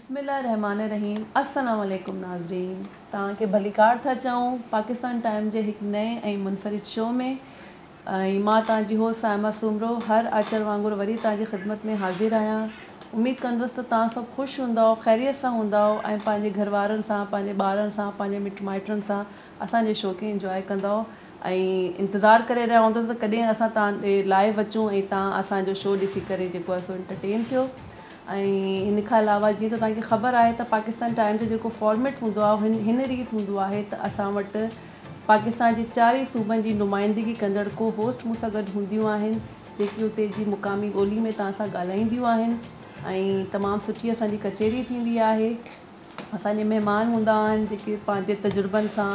बिस्मिल्लाहिर्रहमानिर्रहीम। अस्सलाम वालेकुम नाज़रीन, तव्हांखे भलीकार था चऊं पाकिस्तान टाइम जे हिकु नए ऐं मुनफ़रिद शो में। मां तव्हांजी होस्ट साइमा सुमरो हर आचर वांगुरु वरी तव्हांजी ख़िदमत में हाज़िर आहियां। उमेद कंदसि त तव्हां सभु ख़ुशि हूंदव, ख़ैरियत सां हूंदव ऐं पंहिंजे घर वारनि सां, पंहिंजे ॿारनि सां, पंहिंजे मिट माइटनि सां असांजे शो खे इंजॉय कंदव ऐं इंतज़ारु करे रहिया हूंदसि त कॾहिं असां तव्हां लाइव अचूं ऐं तव्हां असांजो शो ॾिसी करे जेको आहे सो एंटरटेन थियो। ऐं हिन खां अलावा जीअं त तव्हांखे ख़बर आहे त पाकिस्तान टाइम जो जेको फॉर्मेट हूंदो आहे हिन रीति हूंदो आहे त असां वटि पाकिस्तान जे 4 सूबनि जी नुमाइंदगी कंदड़ को होस्ट मूं सां गॾु हूंदियूं आहिनि, जेकी उते जी मुक़ामी ॿोली में तव्हां सां ॻाल्हाईंदियूं आहिनि ऐं तमामु सुठी असांजी कचेरी थींदी आहे। असांजे महिमान हूंदा आहिनि जेके पंहिंजे तजुर्बनि सां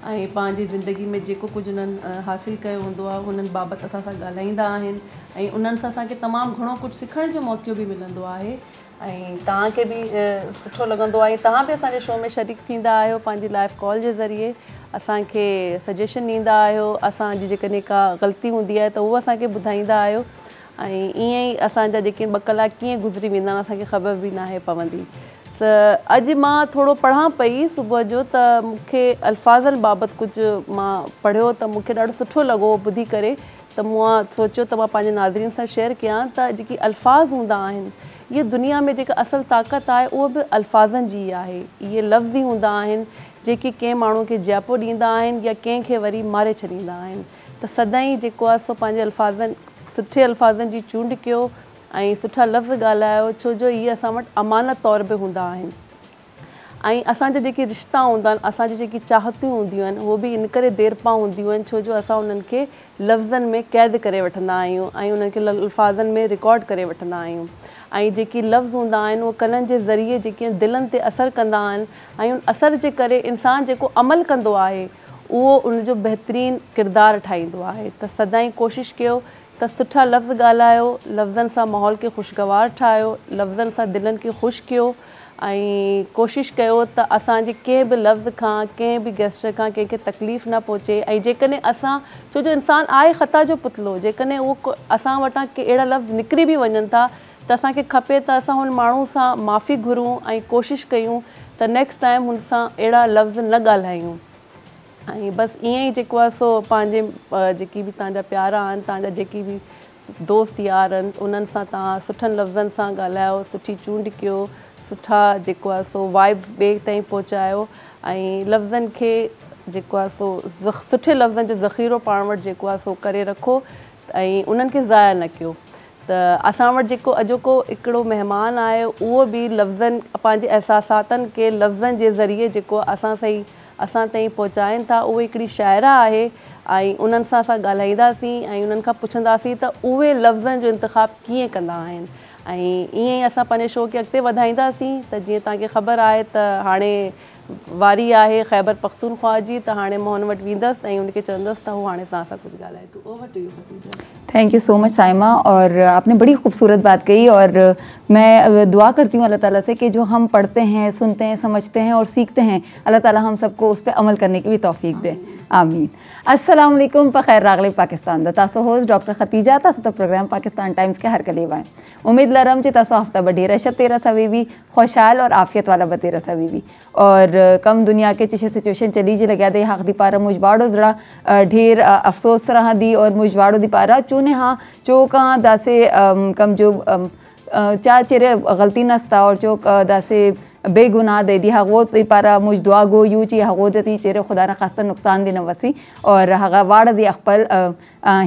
ऐं पंहिंजी ज़िंदगी में जेको कुझु उन्हनि हासिलु कयो हूंदो आहे उन्हनि बाबति असां सां ॻाल्हाईंदा आहिनि ऐं उन्हनि सां असांखे तमामु घणो कुझु सिखण जो मौक़ो बि मिलंदो आहे ऐं तव्हांखे बि सुठो लॻंदो आहे। तव्हां बि असांजे शो में शरीक थींदा आहियो पंहिंजी लाइव कॉल जे ज़रिए, असांखे सजेशन ॾींदा आहियो, असांजी जेकॾहिं का ग़लती हूंदी आहे त उहो असांखे ॿुधाईंदा आहियो ऐं ईअं ई असांजा जेके 2 कलाक कीअं गुज़री वेंदा आहिनि असांखे ख़बर बि नाहे पवंदी। त अॼु मां थोरो पढ़ां पई सुबुह जो त मूंखे अल्फाज़नि बाबति कुझु मां पढ़ियो त मूंखे ॾाढो सुठो लॻो ॿुधी करे, त मां सोचियो त मां पंहिंजे नाज़रीन सां शेयर कयां त जेकी अल्फाज़ हूंदा आहिनि, इहे दुनिया में जेका असुलु ताक़त आहे उहा बि अल्फाज़नि जी आहे। इहे लफ़्ज़ ई हूंदा आहिनि जेके कंहिं माण्हू खे जाइपो ॾींदा आहिनि या कंहिंखे वरी मारे छॾींदा आहिनि। त सदाईं जेको आहे सो पंहिंजे अल्फाज़नि सुठे अल्फाज़नि जी चूंड कयो ऐं सुठा लफ़्ज़ ॻाल्हायो, छो जो इहे असां वटि अमानत तौर बि हूंदा आहिनि ऐं असांजा जेके रिश्ता हूंदा आहिनि, असांजी जेकी चाहतियूं हूंदियूं आहिनि उहो बि इन करे देरपा हूंदियूं आहिनि छो जो असां उन्हनि खे लफ़्ज़नि में क़ैद करे वठंदा आहियूं ऐं उन्हनि खे अल्फाज़नि में रिकॉर्ड करे वठंदा आहियूं ऐं जेकी लफ़्ज़ हूंदा आहिनि उहे कननि जे ज़रिए जेके दिलनि ते असरु कंदा आहिनि ऐं उन असर जे करे इंसानु जेको अमल कंदो आहे उहो उनजो बहितरीनु किरदारु ठाहींदो आहे। त सदाईं कोशिशि कयो त सुठा लफ़्ज़ ॻाल्हायो, लफ़्ज़नि सां माहौल खे ख़ुशगवार ठाहियो, लफ़्ज़नि सां दिलनि खे ख़ुशि कयो ऐं कोशिशि कयो त असांजे कंहिं बि लफ़्ज़ खां, कंहिं बि गेस्चर खां कंहिंखे तकलीफ़ न पहुचे ऐं जेकॾहिं असां, छो जो इंसानु आहे ख़ता जो पुतलो, जेकॾहिं उहो असां वटां के अहिड़ा लफ़्ज़ निकिरी बि वञनि था त असांखे खपे त असां हुन माण्हू सां माफ़ी घुरूं ऐं कोशिशि कयूं त नेक्स्ट टाइम हुन सां अहिड़ा लफ़्ज़ न ॻाल्हायूं। ऐं बसि ईअं ई जेको आहे सो पंहिंजे जेकी बि तव्हांजा प्यारा आहिनि, तव्हांजा जेकी बि दोस्त यार आहिनि, उन्हनि सां तव्हां सुठनि लफ़्ज़नि सां ॻाल्हायो, सुठी चूंड कयो, सुठा जेको आहे सो वाइब ॿिए ताईं पहुचायो ऐं लफ़्ज़नि खे जेको आहे सो सुठे लफ़्ज़नि जो ज़ख़ीरो पाण वटि जेको आहे सो करे रखो ऐं उन्हनि खे ज़ाया न कयो। त असां वटि जेको अॼोको हिकिड़ो महिमान आहे उहो बि लफ़्ज़नि पंहिंजे अहसासातनि खे लफ़्ज़नि जे ज़रिए जेको असां ताईं पहुचाइनि था, उहे हिकिड़ी शाइरा आहे ऐं उन्हनि सां असां ॻाल्हाईंदासीं ऐं उन्हनि खां पुछंदासीं त उहे लफ़्ज़नि जो इंतिख़ाबु कीअं कंदा आहिनि ऐं ईअं ई असां पंहिंजे शो खे अॻिते वधाईंदासीं। त जीअं तव्हांखे ख़बर आहे त हाणे वारी आहे ख़ैबर पख्तूनख्वा जी, त हाणे मां हुन वटि वेंदसि ऐं उनखे चवंदसि त हू हाणे तव्हां सां कुझु ॻाल्हाए तो। Over to you Khatija. Thank you so much Saima, और आपने बड़ी खूबसूरत बात कही और मैं दुआ करती हूँ अल्लाह ताला से कि जो हम पढ़ते हैं, सुनते हैं, समझते हैं और सीखते हैं, अल्लाह ताला हम सबको उस पर अमल करने की भी तौफीक दे। आमीन। अस्सलाम वालेकुम, ख़ैर रागले पाकिस्तान द तासो होस्ट डॉक्टर खतीजा तासो तो प्रोग्राम पाकिस्तान टाइम्स के हर कले वाएं। उम्मीद लरम चे तासो हफ्ता बड़ी रशत तेरा सवीवी खुशहाल और आफियत वाला बतेरा सवीवी और कम दुनिया के चिशे सिचुएशन चली जी लगा दे हक दी पारा मुजवाड़ो जड़ा ढेर अफसोस रहा दी और मुजवाड़ो दी पारा चूने हाँ चो कहाँ दासे कम जो चा चेरे गलती नस्ता और चो दासे बेगुनाह दे दी हगो पारा मुझ दुआ गो यू ची हगो देती चेरे खुदा न खास्ता नुकसान दी नवसी और हगा वाड़ दी अखपल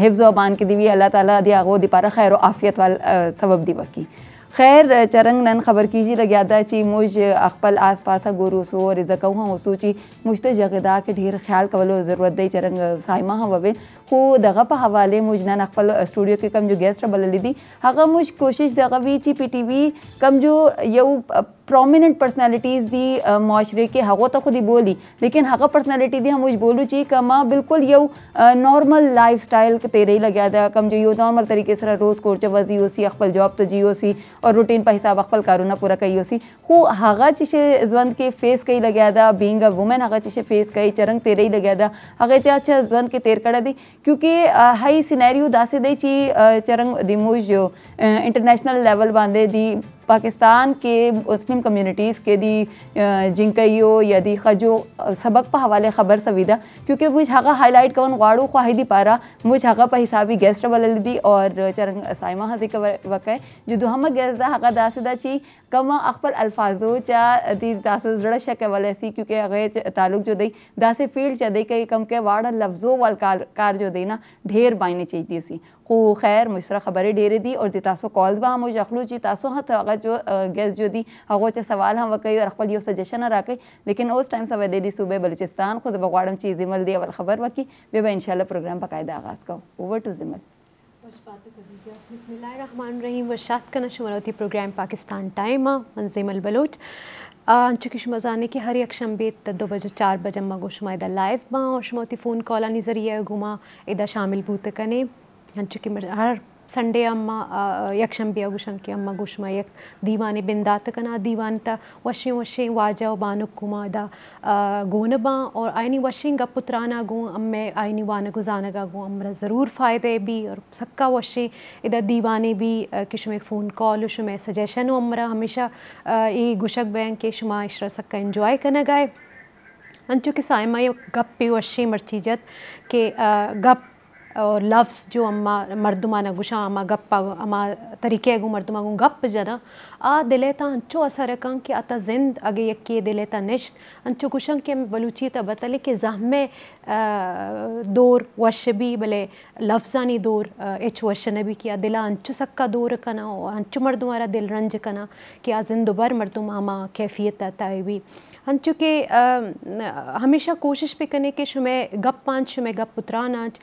हिफ्ज़ अमान की दीवी अल्लाह ताला दी हगो दी पारा खैर आफियत वाल सबब दी बकी। खैर चरंग नन खबर कीजिए लग्यादा ची मुझ अखपल आस पास गोरू सो और इज़कऊ हाँ वसूची मुझते जगदा के ढेर ख्याल कवलो ज़रूरत दे चरंग साइमा हाँ वबे को दगा पा हवाले मुझ नन अखपल स्टूडियो के कम जो गेस्ट बल दी हगा मुझ कोशिश दगा भी ची PTV कम जो यू प्रोमिनेंट पर्सनैलिटीज़ दी माशरे के हगो तो खुद ही बोली लेकिन हगा पर्सनैलिटी दी हम मुझ बोलू ची कमा बिल्कुल यू नॉर्मल लाइफ स्टाइल के तेरे ही लग्या था कम जो यू नॉर्मल तरीके से रोज़ कोर्च वजी हो सी अखपल जॉब तो जियो सी और रूटीन पर हिसाब अखपल कारोना पूरा कही हो सी हु हगा चिशे जवंत के फेस कही लग्या था बीइंग अ वुमेन हगा चिशे फेस कही चरंग तेरे ही लग्या था हगा चा अच्छा जवंत के तेर कड़ा दी क्योंकि हाई सिनेरियो दासे दे ची चरंग दी मुझ इंटरनेशनल लेवल बांधे दी पाकिस्तान के मुस्लिम कम्युनिटीज़ के दी जिनकयो या दी खजो सबक पर हवाले ख़बर सवीदा क्योंकि मुझ हक़ा हाईलाइट कवन वाड़ू ख्वाहिदी पारा मुझ हक़ा पर हिसाबी गेस्ट बल दी और चरंग साइमा हजी का वक़ जो दुहमा गेस्ट दा हक़ा दासदा ची कमा अखपल अल्फाजो चा दी दासो जड़ा शक वाले सी क्योंकि अगे ताल्लुक जो दई दासे फील्ड चा दई कई कम के वाड़ा लफ्ज़ों वाल कार जो दई ना ढेर बाइने चाहिए सी खू खैर मुसरा खबरें ढेरे दी और तासो कॉल्स बा हम जखलू जी तासो हथ अगर जो गेस्ट जो दी हगो चा सवाल हम वकई और अखपल यो सजेशन राकई लेकिन उस टाइम सवे दे दी सूबे बलूचिस्तान खुद बगवाड़म चीज़ जिमल दी अवल खबर वकी बेबा इंशाल्लाह प्रोग्राम बाकायदा आगाज़ का ओवर टू जिमल। बिस्मिल्लाहिर्रहमानिर्रहीम वशात का नशमरती प्रोग्राम पाकिस्तान टाइम मंजिमल बलोच चुकी शुमाजाने की हर एक शंबे 2 बजे 4 बजे मगो शुमा इदा लाइव माँ और शुमाती फ़ोन कॉल आनी ज़रिए घुमा इदा शामिल भूत कने चुकी हर संडे अम्मा यकशंबे गुशन के अम्मा गुशमा यक दीवाने बिंदात कना दीवानता वशे वशे वाजा बानुक कुमा दा गोनबा और आइनी वशिंग पुत्राना गो अम्मे आइनी वान गुजाना गो अमरा ज़रूर फ़ायदे भी और सक्का वशे इधर दीवाने भी किशुम एक फ़ोन कॉल शुमे सजेशन अमरा हमेशा ये गुशक बैंक के शुमा इशरा सक्का एंजॉय करना गाए अंचु के साइमा ये गप पे वशे मर्चीजत के गप और लफ्ज़ जो अम्मा मर्दुमाना गुशा अम्मा गप्पा अम्मा तरीके गु मर्दुमा गु गप जना आ दिलेता अंचो असर कं कि अता जिंद अगे यक्के दिलेता निश्त अंचो गुशं के बलूची ता बतले कि जहमे दौर वश भी भले लफ्ज़ानी दौर एच वश नबी किया दिला अंचो सक्का दौर कना और अंचो मर्दुमारा दिल रंज कना कि आ जिंद बर मर्दुमा अम्मा कैफियत ताई भी अंचो के हमेशा कोशिश भी करने के शुमे गप पांच शुमे गप पुत्रान आंच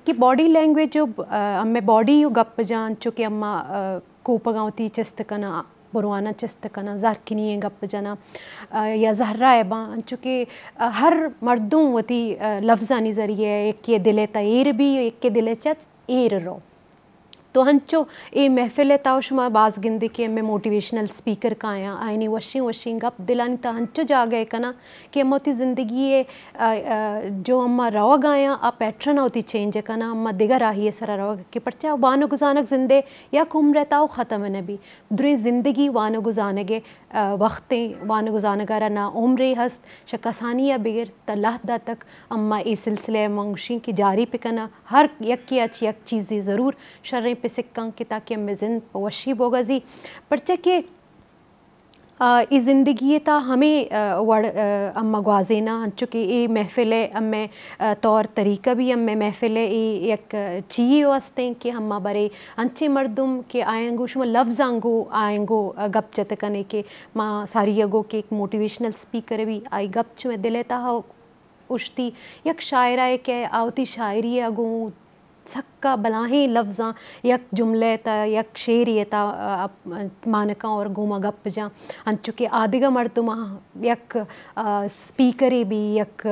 कि बॉडी लैंग्वेज जो अम्मे बॉडी यू गप जान चुके अम्मा कोपगावती चस्त कना बुरवाना चस्त कना जारकिनी गप जना या जहरा है बां चुके हर मर्दों वती लफ्ज़ानी ज़रिए एक के दिले तैर भी एक के दिले चत एर रो तो हंचो ये महफिल ताओ शुमा बाज गिंदी के में मोटिवेशनल स्पीकर का आया आईनी वशिंग गप दिलानी ता हंचो जा गए कना कि अम्मा होती ज़िंदगी ये जो अम्मा रवा गाया आ पैटर्न होती चेंज कना अम्मा दिगर राही सरा रवा कि पर्चा वानो गुजानक जिंदे या कुम रहता हो ख़त्म नबी दुरी ज़िंदगी वानो गुजानगे वक्तें वानो गुजानगारा ना उम्र हस्त शकासानिया बिगर तलाहदा तक अम्मा इस सिलसिले मंगशी की जारी पे कना हर यक की अच्छी यक चीज़ें ज़रूर शर्रें पे सिक्का कि ताकि अम्मे जिंद वशी बोगजी पर्चा के इस ज़िंदगी ता हमें वड़ अम्मा ग्वाजेना चुकी ये महफिल अम्मे तौर तरीका भी अम्मे महफिल एक चाहिए वास्ते कि हम्मा बरे अंचे मर्दुम के आएंगो शुमा लफ्ज़ आंगो आएंगो गप जत कने के माँ सारी अगो के एक मोटिवेशनल स्पीकर भी आई गप चुमे दिलेता हो उश्ती यक शायरा के आवती शायरी अगो सक्का बलाही लफ्ज़ा यक जुमले ता यक शेर ता मानका और गोमा गप जा अंचुके आदिगा मर्दुमा यक स्पीकरे भी यक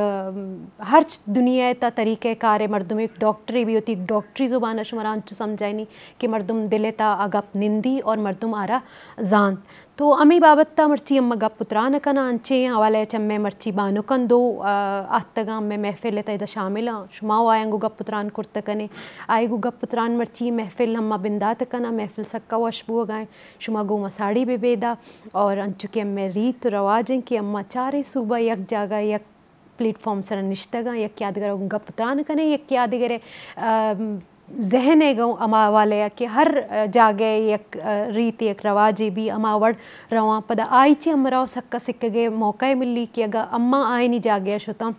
हर दुनिया ता तरीक़े कार मर्दुम एक डॉक्टरी भी होती डॉक्टरी ज़ुबान शुमारा अंचु समझाइनी कि मर्दुम दिले ता अगप निंदी और मर्दुम आरा जान तो अमी बाबत्ता मर्ची अम्मा गप पुत्रान कना अंचे हवाले चम्मे मर्ची बानुकन दो आत्तगा में महफिल ता शामिल शुमाओ आयंगो गप पुत्रान कुर्त कने आएगो गप पुत्रान मर्ची महफिल अम्मा बिंदात कना महफिल सक्का वशबू गाएं शुमा गो मसाड़ी बेबेदा और अंचुके अम्मे रीत रवाजें कि अम्मा चारे सुबह यक जागा यक प्लेटफॉर्म सर निश्तगा यक याद करो गप पुत्रान कने यक याद करे जहन है गो अमा वाले कि हर जागे एक रीति एक रवाजी भी अमावड़ रवा पदा आई चे अमराव सक्का सिक्के गे मौका मिली कि अगर अम्मा आई नहीं जागे शुता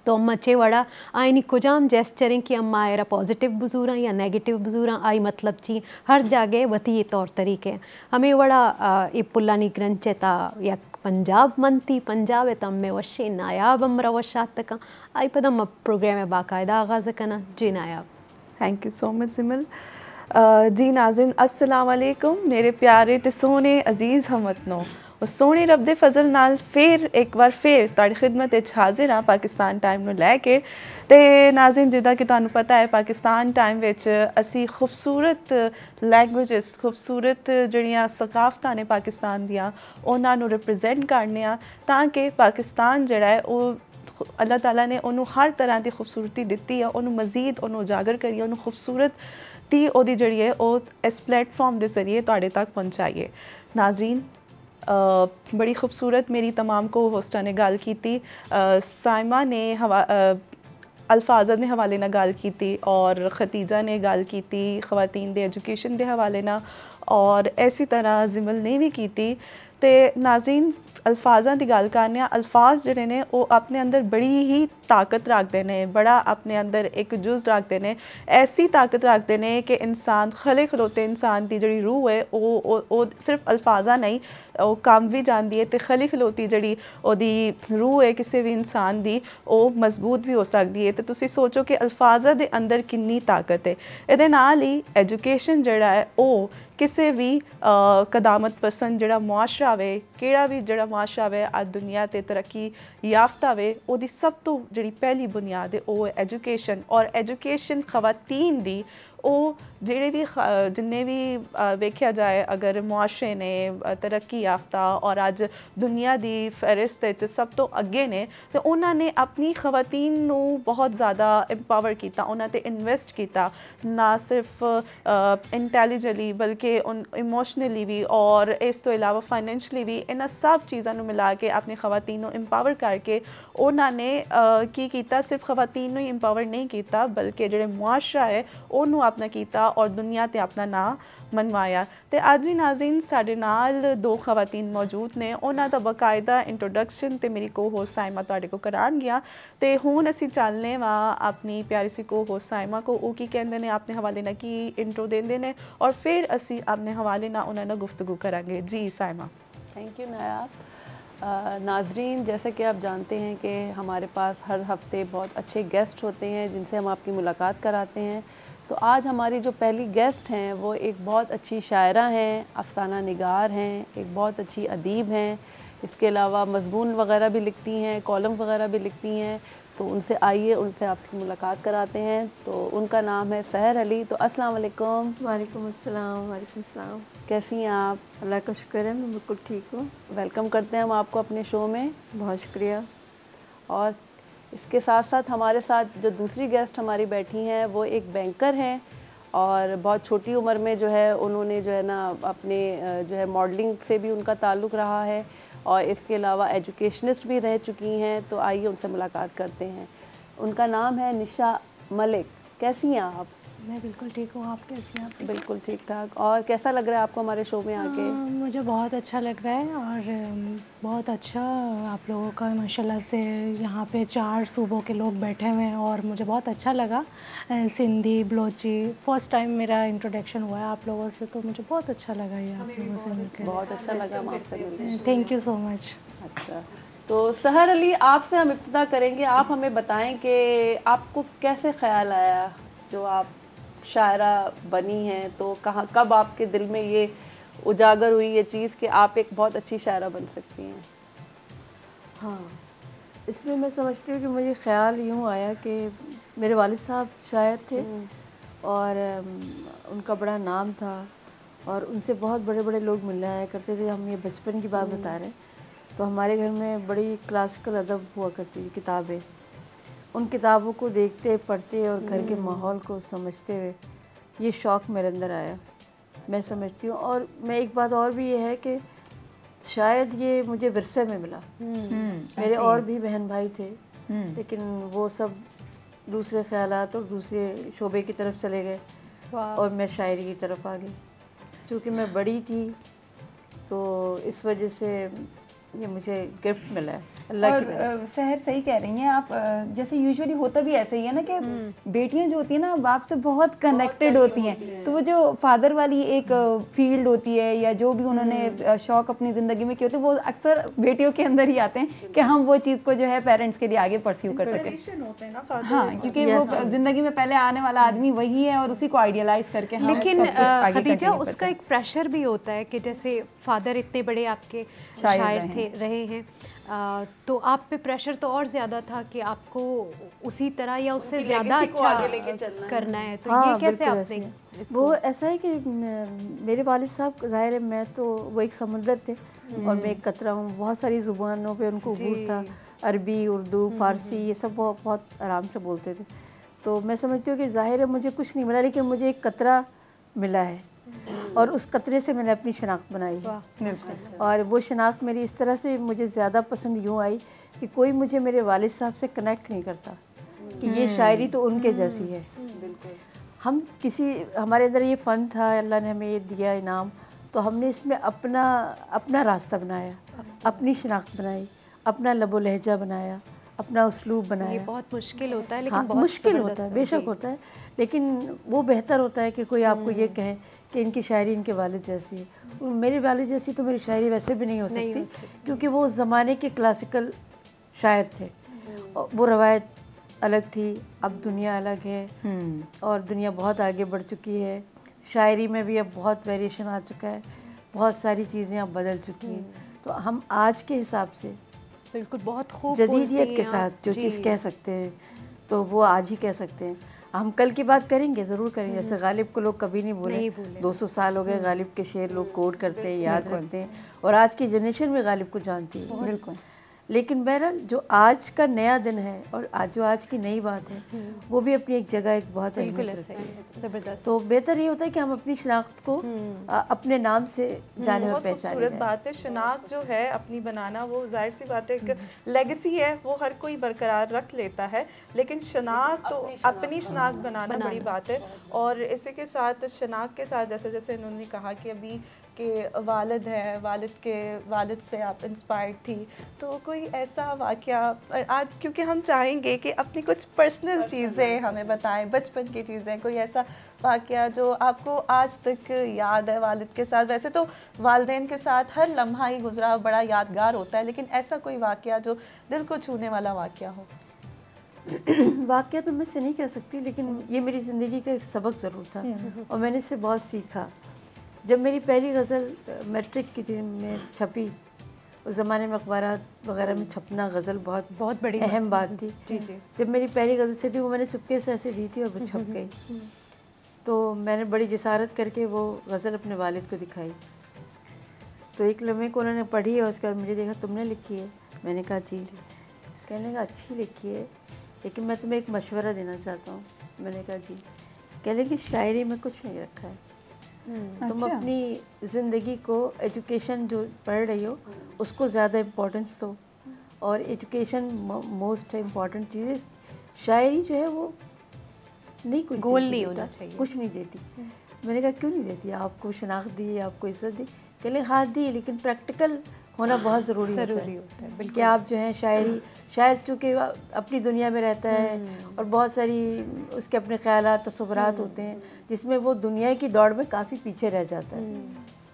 तो अम्मा चे वड़ा आईनी कुजाम जेस्चरिंग कि अम्मा आयरा पॉजिटिव बुजूरा या नेगेटिव बुजूरा आई मतलब ची हर जागे वती ये तौर तरीके हमें वड़ा ये पुल्लानी ग्रंचेता या पंजाब मनती पंजाब है तम में वशे नायाब अमरा वशात तक आई पदम प्रोग्राम में बाकायदा आगाज़ करना जी नायाब। थैंक यू सो मच जिमल। जी नाज़रीन अस्सलाम वालेकुम मेरे प्यारे ते सोने अजीज़ हमवतनों और सोने रब दे फजल नाल फिर एक बार फिर तुहाडी खिदमत विच हाजिर हाँ पाकिस्तान टाइम नूं लैके ते नाज़रीन जिद्दां कि तुहानूं पता है पाकिस्तान टाइम विच असी खूबसूरत लैंग्वेजेस खूबसूरत जिहड़ियां सकाफतां ने पाकिस्तान दियां उन्हां नूं रिप्रजेंट करने आ तां कि पाकिस्तान जिहड़ा है ओह अल्लाह ताला ने उन्होंने हर तरह की खूबसूरती दी है उन्होंने मजीद उन्होंने उजागर करिए उन्होंने खूबसूरत ती ओदी जड़ी है वो इस प्लेटफॉर्म के जरिए तुहाडे तक पहुँचाइए। नाजरीन बड़ी खूबसूरत मेरी तमाम को होस्टा ने गल की, साइमा ने अल्फाजा ने हवाले ना गल की और खतीजा ने गल की ख़वातीन दे एजुकेशन के हवाले ना, और इसी तरह जिमल ने भी की। तो नाज़रीन अल्फाजा की गल करने, अल्फाज जड़े ने वो अपने अंदर बड़ी ही ताकत रखते हैं, बड़ा अपने अंदर एक जुज़ रखते हैं, ऐसी ताकत रखते हैं कि इंसान खले खलोते इंसान की जड़ी रूह है वो सिर्फ अल्फाजा नहीं वो काम भी जानती है, तो खली खलोती जड़ी ओदी रूह है किसी भी इंसान की वो मजबूत भी हो सकती है। तो तुसी सोचो कि अल्फाजा के अंदर कितनी ताकत है। ये नाल ही एजुकेशन जड़ा है वो किसी भी कदामत पसंद जड़ा मुआशरा वे, केड़ा भी जड़ा मुआशरा वे आज दुनिया ते तरक्की याफ्ता वे, ओदी सब तो जड़ी पहली बुनियाद है वो एजुकेशन। और एजुकेशन ख़वातीन दी वो जेड़े भी जिन्ने भी वेख्या जाए अगर मुआशरे ने तरक्की याफ्ता और अज दुनिया की फहरिस्त सब तो अगे ने, तो उन्होंने अपनी ख़वातीन नू बहुत ज़्यादा एम्पावर किया, उन्होंने इन्वेस्ट किया ना सिर्फ इंटैलीजेंटली बल्कि इमोशनली भी और इस तो इलावा फाइनैंशली भी, इन्होंने सब चीज़ों को मिला के अपनी ख़वातीन नू एम्पावर करके उन्होंने की किया, सिर्फ ख़वातीन नू ही एम्पावर नहीं किया बल्कि जो मुआशरा है उन्होंने अपना किया और दुनिया ते अपना नाम मनवाया। तो अज भी नाज़रीन साडे नाल दो ख़वातीन मौजूद ने, उन्हों का बाकायदा इंट्रोडक्शन तो मेरी को होस्ट साइमा तुहाडे को करांगियां। तो हुण असीं चलने वा अपनी प्यारी सी को होस्ट साइमा को वो की कहंदे ने अपने हवाले ना की इंट्रो देंदे ने और फिर असीं अपने हवाले ना उन्हां नाल गुफ्तगू करांगे। जी साइमा। थैंक यू नायाब। नाजरीन जैसे कि आप जानते हैं कि हमारे पास हर हफ्ते बहुत अच्छे गेस्ट होते हैं जिनसे हम आपकी मुलाकात कराते हैं। तो आज हमारी जो पहली गेस्ट हैं वो एक बहुत अच्छी शायरा हैं, अफसाना निगार हैं, एक बहुत अच्छी अदीब हैं, इसके अलावा मज़मून वग़ैरह भी लिखती हैं, कॉलम वग़ैरह भी लिखती हैं। तो उनसे आइए उनसे आपकी मुलाकात कराते हैं। तो उनका नाम है सहर अली। तो अस्सलाम वालेकुम। वालेकुम अस्सलाम। वालेकुम अस्सलाम। कैसी हैं आप? अल्लाह का शुक्र है, मैं बिल्कुल ठीक हूँ। वेलकम करते हैं हम आपको अपने शो में। बहुत शुक्रिया। और इसके साथ साथ हमारे साथ जो दूसरी गेस्ट हमारी बैठी हैं वो एक बैंकर हैं और बहुत छोटी उम्र में जो है उन्होंने जो है ना अपने जो है मॉडलिंग से भी उनका ताल्लुक़ रहा है और इसके अलावा एजुकेशनिस्ट भी रह चुकी हैं। तो आइए उनसे मुलाकात करते हैं। उनका नाम है निशा मलिक। कैसी हैं आप? मैं बिल्कुल ठीक हूँ, आप कैसी हैं? आप? बिल्कुल ठीक ठाक। और कैसा लग रहा है आपको हमारे शो में आके? मुझे बहुत अच्छा लग रहा है और बहुत अच्छा आप लोगों का माशाल्लाह से यहाँ पे 4 सूबों के लोग बैठे हुए हैं और मुझे बहुत अच्छा लगा। सिंधी, बलोची, फर्स्ट टाइम मेरा इंट्रोडक्शन हुआ है आप लोगों से, तो मुझे बहुत अच्छा लगा ये आप लोगों से मिलकर। बहुत अच्छा लगा आपसे मिलकर। Thank you so much. अच्छा, तो सहर अली आपसे हम इब्तिदा करेंगे। आप हमें बताएं कि आपको कैसे ख्याल आया जो आप शायरा बनी हैं, तो कहाँ कब आपके दिल में ये उजागर हुई ये चीज़ कि आप एक बहुत अच्छी शायरा बन सकती हैं? हाँ, इसमें मैं समझती हूँ कि मुझे ख्याल यूँ आया कि मेरे वालिद साहब शायर थे और उनका बड़ा नाम था और उनसे बहुत बड़े बड़े लोग मिलने आया करते थे। हम ये बचपन की बात बता रहे हैं। तो हमारे घर में बड़ी क्लासिकल अदब हुआ करती थी किताबें। उन किताबों को देखते पढ़ते और घर के माहौल को समझते हुए ये शौक़ मेरे अंदर आया, मैं समझती हूँ। और मैं एक बात और भी ये है कि शायद ये मुझे विरसे में मिला। मेरे और भी बहन भाई थे लेकिन वो सब दूसरे ख्यालात और दूसरे शोबे की तरफ चले गए और मैं शायरी की तरफ आ गई। क्योंकि मैं बड़ी थी तो इस वजह से ये मुझे गिफ्ट मिला है अल्लाह की तरफ से। सहर सही कह रही हैं आप। जैसे यूजुअली होता भी ऐसे ही है ना कि बेटियां जो होती हैं ना बाप से बहुत कनेक्टेड होती हैं, तो वो जो फादर वाली एक फील्ड होती है या जो भी उन्होंने शौक अपनी ज़िंदगी में किए होते हैं वो अक्सर बेटियों के अंदर ही आते हैं कि हम वो चीज़ को जो है पेरेंट्स के लिए आगे परस्यू कर सकें। हाँ, क्योंकि वो ज़िंदगी में पहले आने वाला आदमी वही है और उसी को आइडियलाइज करके हम लेकिन खदीजा उसका एक प्रेशर भी होता है कि जैसे फादर इतने बड़े आपके शायर रहे हैं, तो आप पे प्रेशर तो और ज़्यादा था कि आपको उसी तरह या उससे ज़्यादा अच्छा करना है। तो हाँ, ये कैसे आपने वो ऐसा है कि मेरे वालिद साहब ज़ाहिर है मैं तो वो एक समंदर थे और मैं एक कतरा हूँ। बहुत सारी ज़ुबानों पे उनको अबूर था, अरबी, उर्दू, फ़ारसी, ये सब बहुत आराम से बोलते थे। तो मैं समझती हूँ कि ज़ाहिर है मुझे कुछ नहीं मिला, लेकिन मुझे एक कतरा मिला है और उस कतरे से मैंने अपनी शनाख्त बनाई है। और वो शनाख्त मेरी इस तरह से मुझे ज़्यादा पसंद यूँ आई कि कोई मुझे मेरे वालिद साहब से कनेक्ट नहीं करता कि ये शायरी तो उनके जैसी है। हम हमारे अंदर ये फ़न था, अल्लाह ने हमें ये दिया इनाम, तो हमने इसमें अपना रास्ता बनाया, अपनी शनाख्त बनाई, अपना लबो लहजा बनाया, अपना उसलूब बनाया। ये बहुत मुश्किल होता है, लेकिन हाँ, बहुत मुश्किल होता है, बेशक होता है, लेकिन वो बेहतर होता है कि कोई आपको ये कहे कि इनकी शायरी इनके वालिद जैसी है। मेरे वालिद जैसी तो मेरी शायरी वैसे भी नहीं हो सकती, क्योंकि वो उस ज़माने के क्लासिकल शायर थे। वो रवायत अलग थी, अब दुनिया अलग है और दुनिया बहुत आगे बढ़ चुकी है। शायरी में भी अब बहुत वेरिएशन आ चुका है, बहुत सारी चीज़ें अब बदल चुकी हैं। तो हम आज के हिसाब से बिल्कुल बहुत खूब जदीदियत के साथ जो चीज़ कह सकते हैं तो वो आज ही कह सकते हैं। हम कल की बात करेंगे, ज़रूर करेंगे। जैसे गालिब को लोग कभी नहीं भूले, 200 साल हो गए गालिब के शेर लोग कोट करते हैं, याद रखते हैं, और आज की जनरेशन में गालिब को जानती है। बिल्कुल। लेकिन बहरहाल जो आज का नया दिन है और आज की नई बात है, वो भी अपनी एक जगह एक बहुत अहमियत रखती है। ज़बरदस्त। तो बेहतर ये होता है कि हम अपनी शनाख्त को अपने नाम से जाने और पहचाने। खूबसूरत बात है, शनाख्त जो है अपनी बनाना, वो जाहिर सी बात है एक लेगेसी है, वो हर कोई बरकरार रख लेता है, लेकिन शनाख्त तो अपनी शनाख्त बनाना बड़ी बात है। और इसी के साथ शनाख्त के साथ जैसे जैसे इन्होंने कहा कि अभी के वालिद है, वालिद से आप इंस्पायर्ड थी, तो कोई ऐसा वाक़या आज, क्योंकि हम चाहेंगे कि अपनी कुछ पर्सनल चीज़ें हमें बताएं, बचपन की चीज़ें, कोई ऐसा वाक़या जो आपको आज तक याद है वालिद के साथ। वैसे तो वालिदैन के साथ हर लम्हा ही गुजरा बड़ा यादगार होता है, लेकिन ऐसा कोई वाक़या जो दिल को छूने वाला वाक़या हो। वाक़या तो मैं से नहीं कह सकती, लेकिन ये मेरी ज़िंदगी का एक सबक ज़रूर था और मैंने इससे बहुत सीखा। जब मेरी पहली गज़ल मैट्रिक की थी में छपी, उस ज़माने में अखबारात वगैरह में छपना गज़ल बहुत बड़ी अहम बात थी। जब मेरी पहली गज़ल छपी, वो मैंने चुपके से ऐसे दी थी और वो छप गई। तो मैंने बड़ी जिसारत करके वो गज़ल अपने वालिद को दिखाई, तो एक लम्हे को उन्होंने पढ़ी और उसके बाद मुझे देखा, तुमने लिखी है? मैंने कहा जी। कहने का अच्छी लिखी है, लेकिन मैं तुम्हें एक मशवरा देना चाहता हूँ। मैंने कहा जी। कहने की शायरी में कुछ नहीं रखा है, तुम अपनी ज़िंदगी को, एजुकेशन जो पढ़ रही हो उसको ज़्यादा इम्पोर्टेंस दो, और एजुकेशन मोस्ट इम्पॉर्टेंट चीज़ है। शायरी जो है वो नहीं कुछ गोल नहीं होना चाहिए, कुछ नहीं देती। मैंने कहा क्यों नहीं देती? आपको शनाख्त दी, आपको इज्जत दी। कहले हाँ दी, लेकिन प्रैक्टिकल होना बहुत ज़रूरी होता है कि आप जो है शायद चूँकि अपनी दुनिया में रहता है और बहुत सारी उसके अपने ख़यालात तसव्वुरात होते हैं, जिसमें वो दुनिया की दौड़ में काफ़ी पीछे रह जाता है,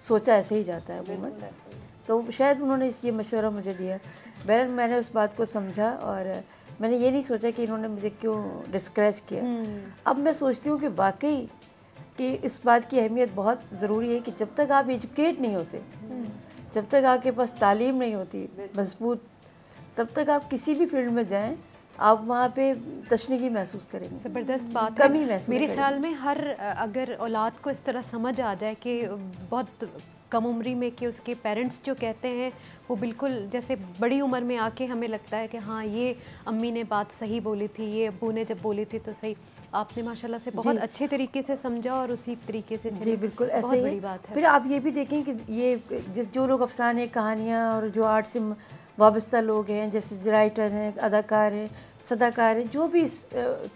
सोचा ऐसे ही जाता है अमूमन। तो शायद उन्होंने इसलिए मशवरा मुझे दिया। बहरहाल मैंने उस बात को समझा और मैंने ये नहीं सोचा कि इन्होंने मुझे क्यों डिस्करेज किया। अब मैं सोचती हूँ कि वाकई कि इस बात की अहमियत बहुत ज़रूरी है कि जब तक आप एजुकेट नहीं होते, जब तक आपके पास तालीम नहीं होती मजबूत, तब तक आप किसी भी फील्ड में जाएं, आप वहाँ पे तशनीगी महसूस करेंगे। ज़बरदस्त बात कमी है। महसूस मेरे ख्याल में अगर औलाद को इस तरह समझ आ जाए कि बहुत कम उम्री में कि उसके पेरेंट्स जो कहते हैं वो बिल्कुल जैसे बड़ी उम्र में आके हमें लगता है कि हाँ ये अम्मी ने बात सही बोली थी, ये अब्बू ने जब बोली थी तो सही। आपने माशाल्लाह से बहुत अच्छे तरीके से समझा और उसी तरीके से जी बिल्कुल ऐसे ही बड़ी बात है। फिर आप ये भी देखें कि ये जो लोग अफसाने, कहानियाँ और जो आर्ट से वाबस्ता लोग हैं, जैसे राइटर हैं, अदाकार हैं, सदाकार हैं, जो भी इस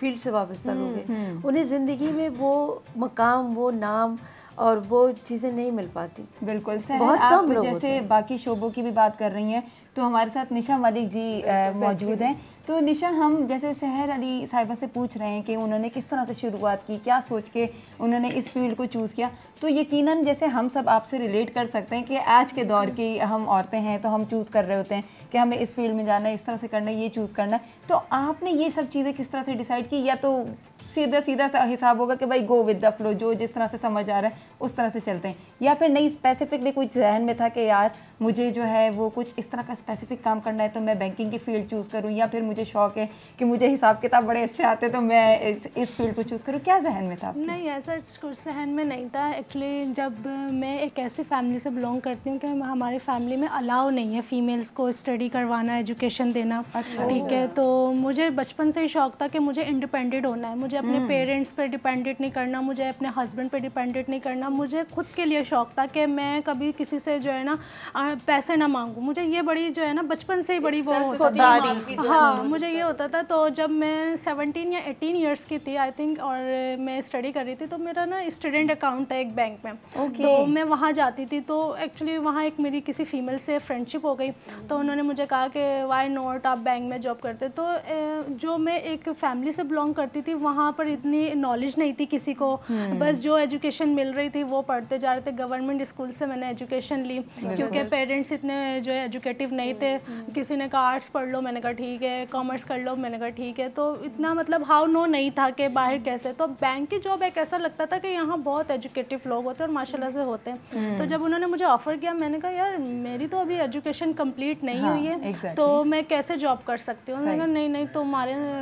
फील्ड से वाबस्ता लोग हैं, उन्हें ज़िंदगी में वो मकाम, वो नाम और वो चीज़ें नहीं मिल पाती। बिल्कुल बहुत कम लोग जैसे बाकी शोबों की भी बात कर रही हैं, तो हमारे साथ निशा मलिक जी मौजूद हैं। तो निशा, हम जैसे सहर अली साहिबा से पूछ रहे हैं कि उन्होंने किस तरह से शुरुआत की, क्या सोच के उन्होंने इस फील्ड को चूज़ किया, तो यकीनन जैसे हम सब आपसे रिलेट कर सकते हैं कि आज के दौर की हम औरतें हैं तो हम चूज़ कर रहे होते हैं कि हमें इस फील्ड में जाना है, इस तरह से करना है, ये चूज़ करना है। तो आपने ये सब चीज़ें किस तरह से डिसाइड की, या तो सीधा सा हिसाब होगा कि भाई गो विद द फ्लो, जो जिस तरह से समझ आ रहा है उस तरह से चलते हैं, या फिर नहीं स्पेसिफिकली कुछ जहन में था कि यार मुझे जो है वो कुछ इस तरह का स्पेसिफिक काम करना है तो मैं बैंकिंग की फील्ड चूज़ करूँ, या फिर मुझे शौक है कि मुझे हिसाब किताब बड़े अच्छे आते तो मैं इस फील्ड को चूज़ करूँ? क्या जहन में था? नहीं, ऐसा कुछ जहन में नहीं था एक्चुअली। जब मैं एक ऐसी फैमिली से बिलोंग करती हूँ कि हमारी फैमिली में अलाउ नहीं है फीमेल्स को स्टडी करवाना, एजुकेशन देना। ठीक है, तो मुझे बचपन से ही शौक था कि मुझे इंडिपेंडेंट होना है, मुझे अपने पेरेंट्स पे डिपेंडेंट नहीं करना, मुझे अपने हस्बैंड पे डिपेंडेंट नहीं करना। मुझे खुद के लिए शौक था कि मैं कभी किसी से जो है ना पैसे ना मांगूँ। मुझे ये बड़ी जो है ना बचपन से ही बड़ी वो हाँ, मुझे ये होता था। तो जब मैं 17 या 18 ईयर्स की थी आई थिंक, और मैं स्टडी कर रही थी, तो मेरा ना स्टूडेंट अकाउंट था एक बैंक में। तो मैं वहाँ जाती थी, तो एक्चुअली वहाँ एक मेरी किसी फीमेल से फ्रेंडशिप हो गई। तो उन्होंने मुझे कहा कि वाई नॉट, आप बैंक में जॉब करते। तो जो मैं एक फैमिली से बिलोंग करती थी वहाँ पर इतनी नॉलेज नहीं थी किसी को, बस जो एजुकेशन मिल रही थी वो पढ़ते जा रहे थे। गवर्नमेंट स्कूल से मैंने एजुकेशन ली क्योंकि पेरेंट्स इतने जो है एजुकेटिव नहीं थे। किसी ने कहा आर्ट्स पढ़ लो, मैंने कहा ठीक है, कॉमर्स कर लो, मैंने कहा ठीक है। तो इतना मतलब हाउ नो नहीं था कि बाहर कैसे। तो बैंक की जॉब एक ऐसा लगता था कि यहाँ बहुत एजुकेटिव लोग होते हैं और माशाल्लाह से होते हैं। तो जब उन्होंने मुझे ऑफ़र किया, मैंने कहा यार मेरी तो अभी एजुकेशन कंप्लीट नहीं हुई है, तो मैं कैसे जॉब कर सकती हूँ। उन्होंने कहा नहीं नहीं,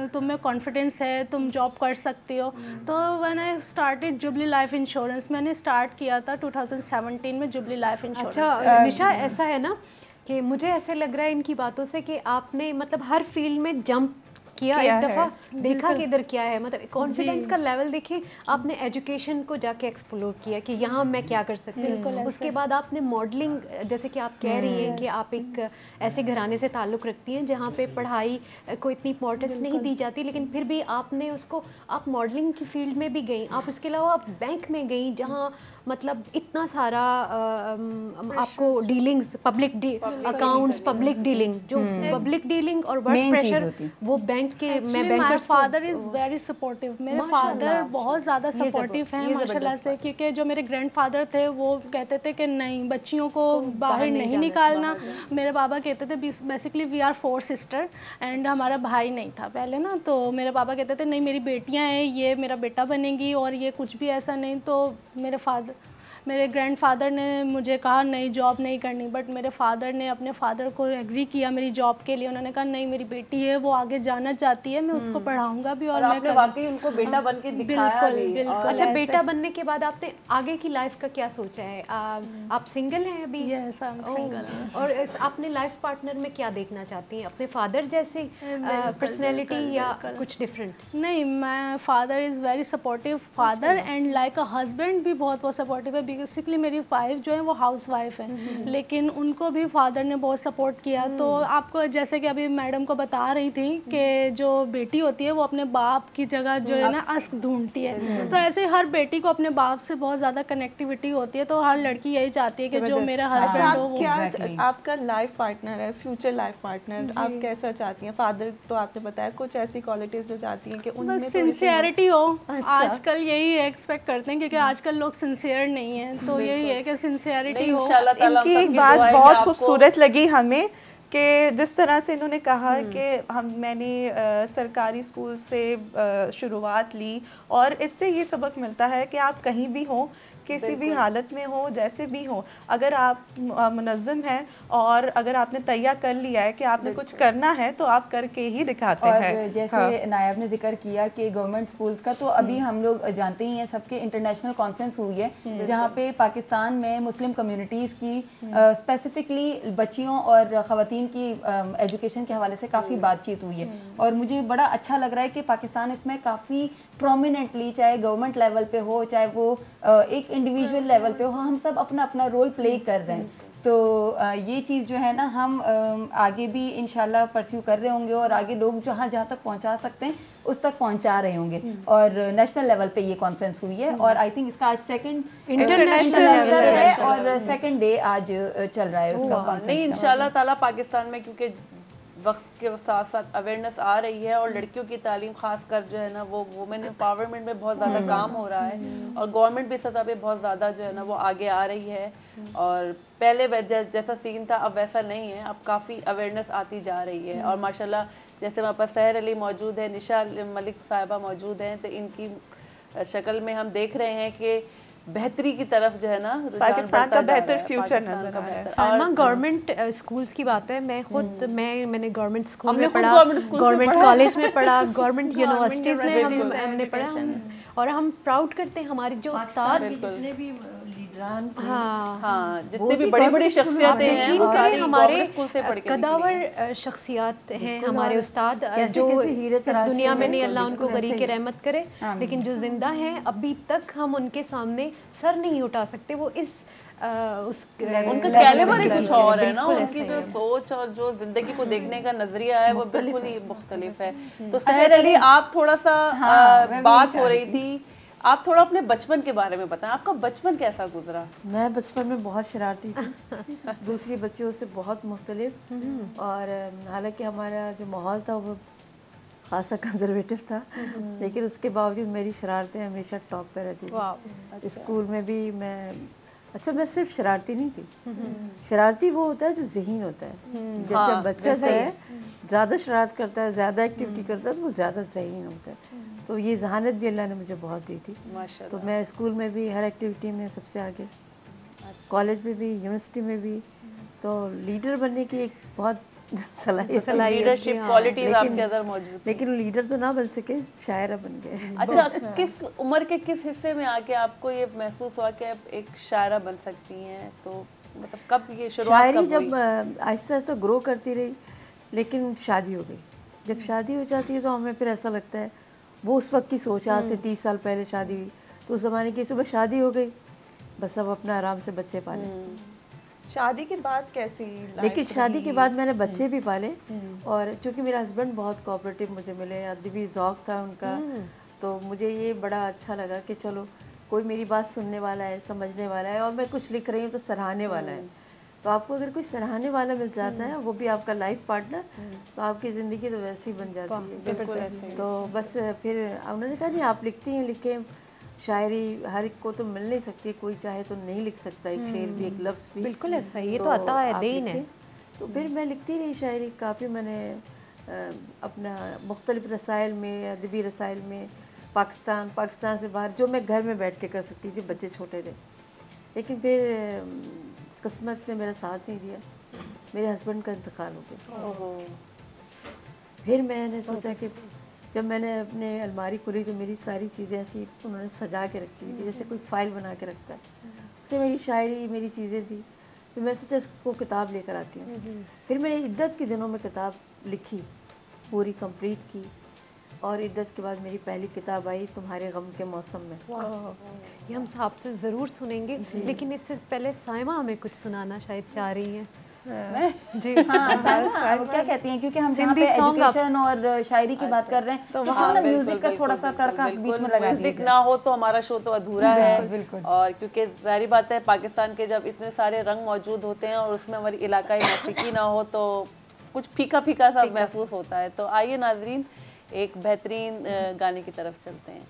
तुम में कॉन्फिडेंस है, तुम जॉब कर सकती हो। तो when I started jubilee life insurance, मैंने स्टार्ट किया था 2017 में जुबली लाइफ इंश्योरेंस। अच्छा निशा, ऐसा है ना कि मुझे ऐसे लग रहा है इनकी बातों से कि आपने मतलब हर फील्ड में जंप किया एक दफ़ा, देखा कि इधर क्या है, मतलब कॉन्फिडेंस का लेवल देखिए। आपने एजुकेशन को जाके एक्सप्लोर किया कि यहाँ मैं क्या कर सकती हूँ। उसके बाद आपने मॉडलिंग, जैसे कि आप कह रही हैं कि आप एक ऐसे घराने से ताल्लुक़ रखती हैं जहाँ पे पढ़ाई को इतनी इंपॉर्टेंस नहीं दी जाती, लेकिन फिर भी आपने उसको, आप मॉडलिंग की फील्ड में भी गई। आप उसके अलावा आप बैंक में गई जहाँ मतलब इतना सारा आपको dealings, public accounts, public dealing, जो पब्लिक डीलिंग और वर्क प्रेशर वो बैंक के, मैं bankers, father is very supportive. मेरे फादर बहुत ज़्यादा सपोर्टिव हैं माशाल्लाह से, क्योंकि जो मेरे ग्रैंडफादर थे वो कहते थे कि नहीं, बच्चियों को बाहर नहीं निकालना। मेरे बाबा कहते थे basically we are 4 sister and हमारा भाई नहीं था पहले ना। तो मेरे पापा कहते थे नहीं मेरी बेटियां हैं, ये मेरा बेटा बनेगी, और ये कुछ भी ऐसा नहीं। तो मेरे ग्रैंडफादर ने मुझे कहा नहीं जॉब नहीं करनी, बट मेरे फादर ने अपने फादर को एग्री किया मेरी जॉब के लिए। उन्होंने कहा नहीं मेरी बेटी है, वो आगे जाना चाहती है, मैं उसको पढ़ाऊंगा भी और मैं वाकई उनको बेटा बन के दिखाया भी। बिल्कुल। अच्छा, बेटा बनने के बाद आपने आगे की लाइफ का क्या सोचा है? आप सिंगल हैं अभी? Yes, I am single. और आपने लाइफ पार्टनर में क्या देखना चाहती हैं? अपने फादर जैसे पर्सनैलिटी या कुछ डिफरेंट? नहीं, मैं father is very supportive, father and like a husband भी बहुत सपोर्टिव है। बेसिकली मेरी वाइफ जो है वो हाउस वाइफ है, लेकिन उनको भी फादर ने बहुत सपोर्ट किया। तो आपको जैसे कि अभी मैडम को बता रही थी कि जो बेटी होती है वो अपने बाप की जगह जो है ना अस्क ढूंढती है, तो ऐसे हर बेटी को अपने बाप से बहुत ज़्यादा कनेक्टिविटी होती है। तो हर लड़की यही चाहती है कि जो मेरा हस्बैंड हो वो। क्या आपका लाइफ पार्टनर है, फ्यूचर लाइफ पार्टनर, आप कैसा चाहती हैं? फादर तो आपने बताया, कुछ ऐसी क्वालिटीज जो चाहती हैं कि उनमें सिंसियरिटी हो। आजकल यही एक्सपेक्ट करते हैं क्योंकि आजकल लोग सिंसियर नहीं है, तो यही है कि सिंसियरिटी हो। इनकी एक बात बहुत खूबसूरत लगी हमें कि जिस तरह से इन्होंने कहा कि मैंने सरकारी स्कूल से शुरुआत ली, और इससे ये सबक मिलता है कि आप कहीं भी हो, किसी भी हालत में हो, जैसे भी हो, अगर आप मुनज़्ज़म हैं और अगर आपने तैयार कर लिया है कि आपने कुछ करना है तो आप करके ही दिखाते हैं। और जैसे नायब ने जिक्र किया कि गवर्नमेंट स्कूल्स का, तो अभी हम लोग जानते ही हैं सबके इंटरनेशनल कॉन्फ्रेंस हुई है जहाँ पे पाकिस्तान में मुस्लिम कम्युनिटीज़ की स्पेसिफिकली बच्चियों और ख़वातीन की एजुकेशन के हवाले से काफ़ी बातचीत हुई है। और मुझे बड़ा अच्छा लग रहा है कि पाकिस्तान इसमें काफ़ी प्रोमिनेंटली, चाहे गवर्नमेंट लेवल पे हो, चाहे वो एक इंडिविजुअल लेवल पे हो, हम सब अपना अपना रोल प्ले कर रहे हैं। तो ये चीज़ जो है ना हम आगे भी इंशाल्लाह परस्यू कर रहे होंगे और आगे लोग जहाँ तक पहुँचा सकते हैं उस तक पहुँचा रहे होंगे। और नेशनल लेवल पे ये कॉन्फ्रेंस हुई है और आई थिंक इसका आज सेकंड इंटरनेशनल है और सेकंड डे आज चल रहा है उसका कॉन्फ्रेंस। नहीं, इंशाल्लाह ताला पाकिस्तान में क्योंकि वक्त के साथ साथ अवेयरनेस आ रही है और लड़कियों की तालीम खास कर जो है ना वो वुमेन एम्पावरमेंट में बहुत ज़्यादा काम हो रहा है और गवर्नमेंट भी सतह पे बहुत ज़्यादा जो है ना वो आगे आ रही है। और पहले जैसा सीन था अब वैसा नहीं है, अब काफ़ी अवेयरनेस आती जा रही है। और माशाल्लाह जैसे वहाँ पर सहर अली मौजूद है, निशा मलिक साहिबा मौजूद हैं, तो इनकी शक्ल में हम देख रहे हैं कि बेहतरी की तरफ जो है ना पाकिस्तान का बेहतर फ्यूचर नजर आ रहा है। साइमा, गवर्नमेंट स्कूल्स की बात है, मैं खुद मैंने गवर्नमेंट स्कूल हमने में खुद पढ़ा, गवर्नमेंट कॉलेज में पढ़ा, गवर्नमेंट यूनिवर्सिटीज़ में हमने पढ़ा, और हम प्राउड करते हैं हमारी जो उस्ताद, जितने भी लीडरान थे, हाँ जितने भी बड़ी बड़ी शख्सियतें हैं वो सारी हमारे स्कूल से पढ़ के कदावर शख्सियात हैं हमारे उस्ताद, कैसे जो कैसे हीरे इस तराशे दुनिया में हैं, नहीं, अल्लाह बिल्कुल उनको बरी ऐसे के ही। रहमत करे, लेकिन जो जिंदा हैं अभी तक हम उनके सामने सर नहीं उठा सकते। वो इस उनका कैलिबर ही कुछ और है ना, उनकी जो सोच और जो जिंदगी को देखने का नजरिया है वो बिल्कुल ही मुख्तलिफ है। तो सहर अली, आप थोड़ा सा बात हो रही थी, आप थोड़ा अपने बचपन के बारे में बताएं, आपका बचपन कैसा गुजरा? मैं बचपन में बहुत शरारती थी, दूसरी बच्चियों से बहुत मुख्तलिफ, और हालांकि हमारा जो माहौल था वो खासा कंजर्वेटिव था, लेकिन उसके बावजूद मेरी शरारतें हमेशा टॉप पे रहती थी। स्कूल में भी मैं सिर्फ शरारती नहीं थी, शरारती वो होता है जो ज़हीन होता है। जैसे बच्चा जो है ज़्यादा शरारत करता है, ज़्यादा एक्टिविटी करता है, तो वो ज़्यादा ज़हीन होता है। तो ये जहानत भी अल्लाह ने मुझे बहुत दी थी। तो मैं स्कूल में भी हर एक्टिविटी में सबसे आगे, कॉलेज में भी, यूनिवर्सिटी में भी, तो लीडर बनने की एक बहुत सलाहियत, लीडरशिप क्वालिटीज आपके अंदर मौजूद, लेकिन लीडर तो ना बन सके, शायरा बन गए। अच्छा, किस उम्र के किस हिस्से में आके आपको ये महसूस हुआ कि आप एक शायरा बन सकती हैं? तो मतलब कब ये शुरुआत शायरी कब जब हुई? आहिस्ता आहिस्ता ग्रो करती रही, लेकिन शादी हो गई। जब शादी हो जाती है तो हमें फिर ऐसा लगता है, वो उस वक्त की सोच, आज से 30 साल पहले शादी हुई, तो उस ज़माने की सुबह शादी हो गई, बस अब अपना आराम से बच्चे पाले। शादी के बाद कैसी लेकिन शादी के बाद मैंने बच्चे भी पाले, और चूँकि मेरा हस्बैंड बहुत कोऑपरेटिव मुझे मिले, अदबी ज़ौक़ था उनका, तो मुझे ये बड़ा अच्छा लगा कि चलो कोई मेरी बात सुनने वाला है, समझने वाला है, और मैं कुछ लिख रही हूँ तो सराहने वाला है। तो आपको अगर कोई सराहने वाला मिल जाता है, वो भी आपका लाइफ पार्टनर, तो आपकी ज़िंदगी तो वैसे ही बन जाती है। तो बस फिर उन्होंने कहा नहीं, आप लिखती हैं, लिखें। शायरी हर एक को तो मिल नहीं सकती, कोई चाहे तो नहीं लिख सकता, एक शेर भी, एक लफ्ज़ भी। बिल्कुल ऐसा ही, ये तो अता है, देन है। तो फिर मैं लिखती रही शायरी काफ़ी। मैंने अपना मुख्तलिफ़ रसाइल में, अदबी रसाइल में, पाकिस्तान से बाहर, जो मैं घर में बैठ के कर सकती थी, बच्चे छोटे थे। लेकिन फिर किस्मत ने मेरा साथ नहीं दिया, मेरे हस्बैंड का इंतकाल हो गया। फिर मैंने सोचा कि जब मैंने अपने अलमारी खोली तो मेरी सारी चीज़ें ऐसी उन्होंने सजा के रखी थी, जैसे कोई फ़ाइल बना के रखता है, उससे मेरी शायरी, मेरी चीज़ें थी। फिर मैं सोचा इसको किताब लेकर आती हूँ। फिर मैंने इद्दत के दिनों में किताब लिखी, पूरी कंप्लीट की, और इद्दत के बाद मेरी पहली किताब आई, तुम्हारे गम के मौसम में। ये हम आपसे ज़रूर सुनेंगे, लेकिन इससे पहले साइमा हमें कुछ सुनाना शायद चाह रही हैं। जी हाँ, साइमा वो क्या कहती हैं, क्योंकि हम जहाँ पे एजुकेशन और शायरी की बात कर रहे हैं, तो हम ना म्यूजिक का थोड़ा सा तड़का बीच में लगा दीजिए। म्यूजिक ना हो तो हमारा शो तो अधूरा है। और क्योंकि जाहिर बात है, पाकिस्तान के जब इतने सारे रंग मौजूद होते हैं और उसमें हमारी इलाकाई मौसीकी ना हो तो कुछ फीका फीका सा महसूस होता है। तो आइए नाजरीन, एक बेहतरीन गाने की तरफ चलते हैं।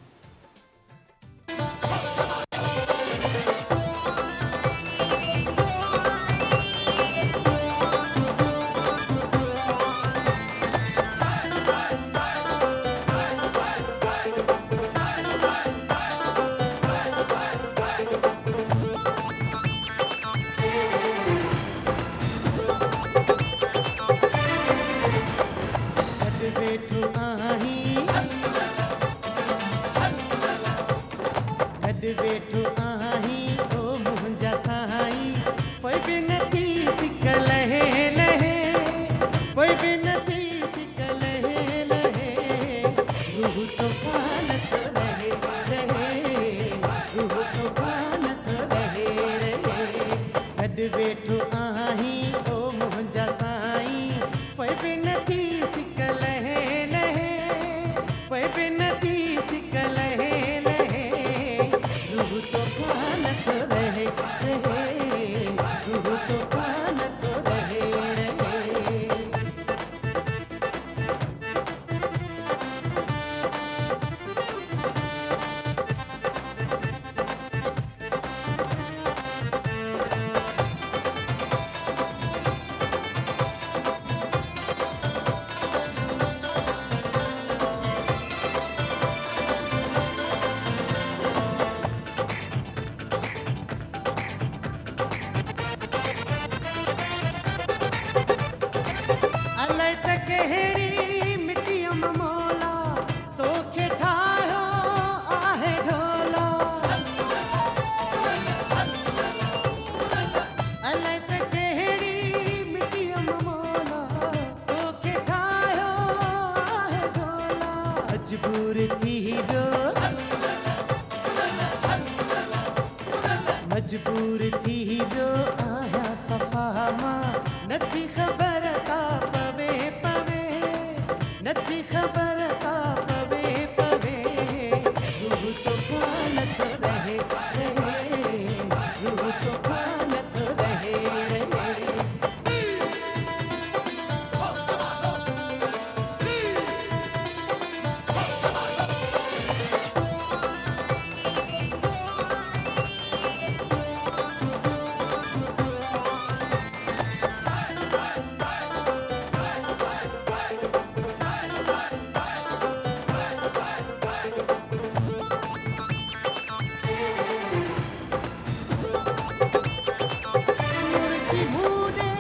केहड़ी मिट्टियों में मोला तो के ठायो आहे ढोला अले ते केहड़ी मिट्टियों में मोला तो के ठायो आहे ढोला मजबूर थी जो मजबूर थी जो आया सफ़ा मां नथी ख़बर का पवे पवे नथी ख़बर का पवे पवे रूह तो खानत रहे रहे रूह तो खानत रहे रहे मुर्गी मूडे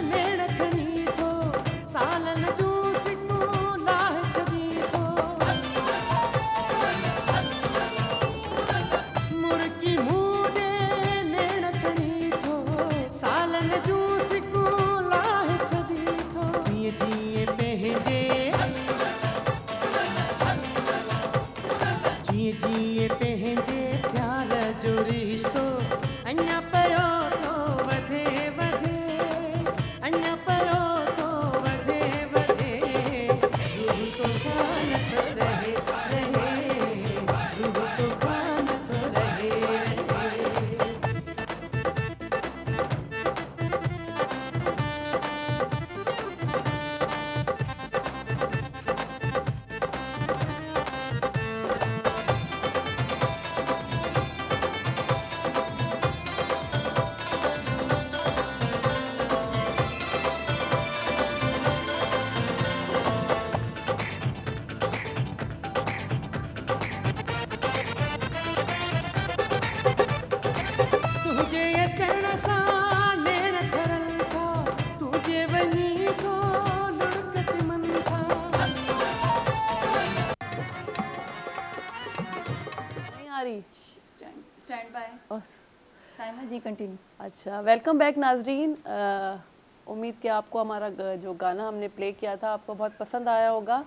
नेड़खनी थो सालन जूस को लाह छदी थो मुर्गी मूडे नेड़खनी थो सालन जूस को लाह छदी थो जीअं जीअं पंहिंजे जीअं जीअं पंहिंजे प्यार जो रिश्तो अञा पियो थो वधे वधे अञा पियो थो वधे वधे रूह तो खानत रहे रहे रूह तो खानत रहे रहे तुझे अचण सां नेण ठरल था तुझे वञी थो लुड़कत मन था नहीं आ रही stand by Saima ji continue. अच्छा, वेलकम बैक नाजरीन। उम्मीद कि आपको हमारा जो गाना हमने प्ले किया था आपको बहुत पसंद आया होगा।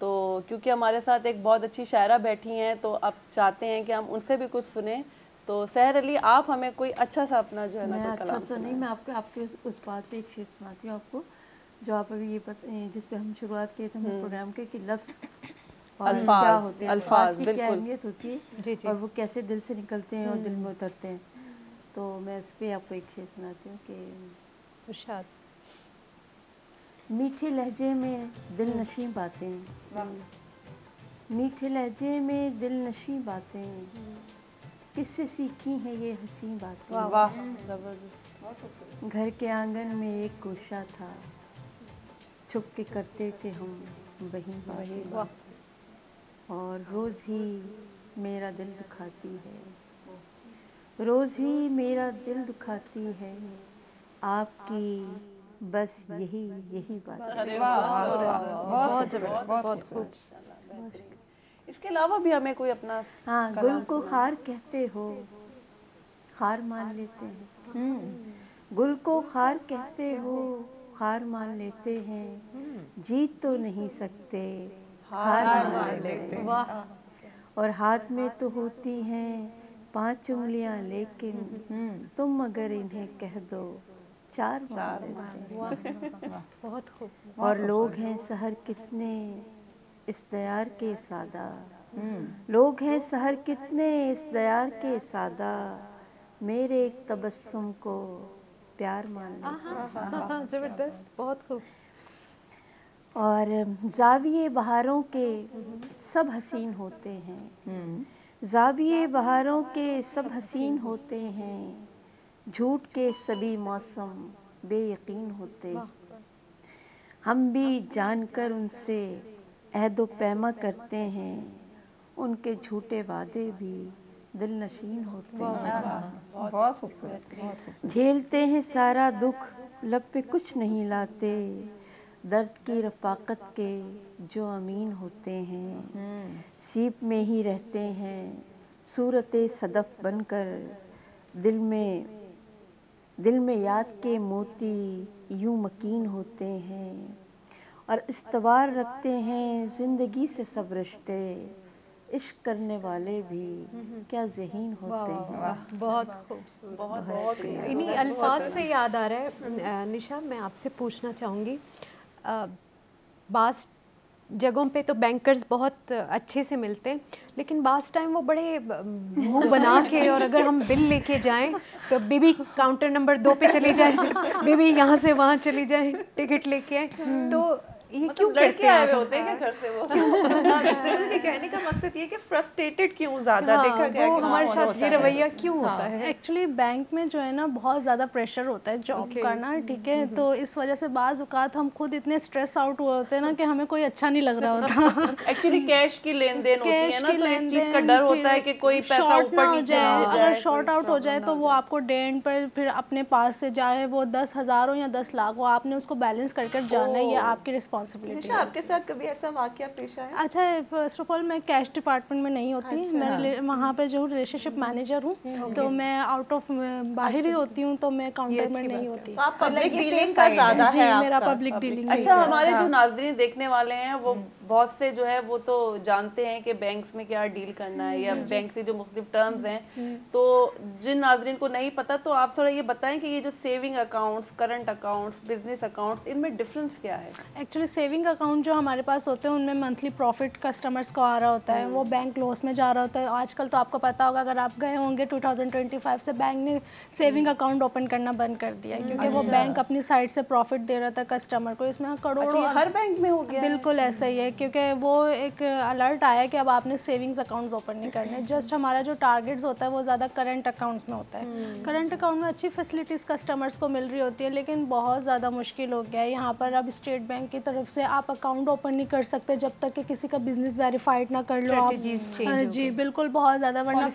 तो क्योंकि हमारे साथ एक बहुत अच्छी शायरा बैठी हैं तो आप चाहते हैं कि हम उनसे भी कुछ सुने। तो सहर अली, आप हमें कोई अच्छा सा अपना जो है ना मैं कोई अच्छा कलाम सा नहीं, मैं आपके उस बात पे एक शेर सुनाती हूँ आपको जो आप अभी जिस पे हम शुरुआत किए थे हमारे प्रोग्राम के कि लफ्ज़ और अल्फाज, क्या होते हैं, अल्फाज, की क्या बिल्कुल। अहमियत होती है जी, जी। और वो कैसे दिल से निकलते हैं और दिल में उतरते हैं। तो मैं उस पर आपको एक शेर सुनाती हूँ कि इरशाद। मीठे लहजे में दिल नशी बातें, मीठे लहजे में दिल नशी बातें, किससे सीखी हैं ये हंसी बातें। वाह, जबरदस्त। घर के आंगन में एक गोशा था, छुप के करते थे हम वही बातें, और रोज़ ही मेरा दिल दुखाती है, रोज़ ही मेरा दिल दुखाती है आपकी बस यही यही बात। बहुत खूब। इसके अलावा भी हमें कोई अपना हाँ, गुल को खार कहते हो, खार मान लेते हैं, गुल को खार कहते हो, खार मान लेते हैं, जीत तो नहीं सकते हार मान लेते हैं, और हाथ में तो होती हैं 5 उंगलियां लेकिन तुम अगर इन्हें कह दो 4 मान लेते हैं। बहुत खूब। और लोग हैं सहर कितने इस दयार के सादा, लोग हैं सहर कितने इस दयार के सादा, मेरे एक तबस्सुम को प्यार मान लेते। ज़बरदस्त, बहुत खूब। और ज़ाविये बहारों के सब हसीन होते हैं, ज़ाविये बहारों के सब हसीन होते हैं, झूठ के सभी मौसम बेयकीन होते, हम भी जानकर उनसे अहदो पैमा करते हैं, उनके झूठे वादे भी दिल नशीन होते हैं। बहुत खूबसूरत, बहुत खूबसूरत। झेलते हैं सारा दुख लब पे कुछ नहीं लाते, दर्द की रफ़ाकत के जो अमीन होते हैं, सीप में ही रहते हैं सूरत सदफ़ बनकर, दिल में याद के मोती यूं मकीन होते हैं, और इस्तवार रखते हैं ज़िंदगी से सब रिश्ते, इश्क करने वाले भी क्या ज़हीन होते हैं। बहुत खूबसूरत, बहुत इन्हीं अल्फाज से याद आ रहा है निशा, मैं आपसे पूछना चाहूँगी, बास जगहों पे तो बैंकर्स बहुत अच्छे से मिलते हैं, लेकिन बास टाइम वो बड़े मुंह बना के, और अगर हम बिल लेके जाएं तो बेबी काउंटर नंबर 2 पे चली जाए, बेबी यहाँ से वहाँ चली जाए, टिकट लेके आए, तो ये क्यों लड़के आए हुए होते हैं क्या घर से वो? सिमल के कहने का मकसद ये कि फ्रस्ट्रेटेड क्यों ज़्यादा देखा गया कि हमारे साथ ये रवैया क्यों होता है? एक्चुअली बैंक में जो है ना बहुत ज़्यादा प्रेशर होता है जॉब करना, ठीक है, तो इस वजह से बाज़ औक़ात हम खुद इतने स्ट्रेस आउट हुए होते हैं ना कि हमें कोई अच्छा नहीं लग रहा होता। एक्चुअली कैश की लेन देन होती है ना, तो इस चीज़ का डर होता है कि कोई पैसा ऊपर नीचे ना हो जाए। अगर शॉर्ट आउट हो जाए तो वो आपको डे एंड पर फिर अपने पास से जाए वो 10,000 हो या 10 लाख हो, आपने उसको बैलेंस कर जाना है, ये आपकी रिस्पॉन्सिबिलिटी है। आपके साथ कभी ऐसा वाकया पेश आया? अच्छा, फर्स्ट ऑफ ऑल मैं कैश डिपार्टमेंट में नहीं होती, मैं वहाँ पे जो रिलेशनशिप मैनेजर हूँ, तो मैं आउट ऑफ बाहर ही होती हूँ, तो मैं काउंटर में नहीं होती। तो आप पब्लिक डीलिंग का ज़्यादा है आपका? मेरा पब्लिक डीलिंग। अच्छा, हमारे जो नाज़रीन देखने वाले हैं वो बहुत से जो है वो तो जानते हैं कि बैंक्स में क्या डील करना है या बैंक से जो मुख्तलिफ टर्म्स हैं, तो जिन नाज़रीन को नहीं पता तो आप थोड़ा ये बताएं कि ये जो saving accounts, current accounts, business accounts, इनमें डिफरेंस क्या है? एक्चुअली सेविंग अकाउंट जो हमारे पास होते हैं उनमें मंथली प्रॉफिट कस्टमर्स को आ रहा होता है, वो बैंक लॉस में जा रहा होता है। आजकल तो आपको पता होगा, अगर आप गए होंगे 2025 से बैंक ने सेविंग अकाउंट ओपन करना बंद कर दिया, क्योंकि वो बैंक अपनी साइड से प्रॉफिट दे रहा था कस्टमर को। इसमें करोड़ों, हर बैंक में हो गया? बिल्कुल ऐसा ही है, क्योंकि वो एक अलर्ट आया कि अब आपने सेविंग्स अकाउंट्स ओपन नहीं करने। जस्ट हमारा जो टारगेट्स होता है वो ज़्यादा करंट अकाउंट्स में होता है। करंट अकाउंट में अच्छी फैसिलिटीज़ कस्टमर्स को मिल रही होती है, लेकिन बहुत ज़्यादा मुश्किल हो गया है यहाँ पर। अब स्टेट बैंक की तरफ से आप अकाउंट ओपन नहीं कर सकते जब तक कि किसी का बिजनेस वेरीफाइड ना कर लो आप। जी बिल्कुल, बहुत ज़्यादा, वरना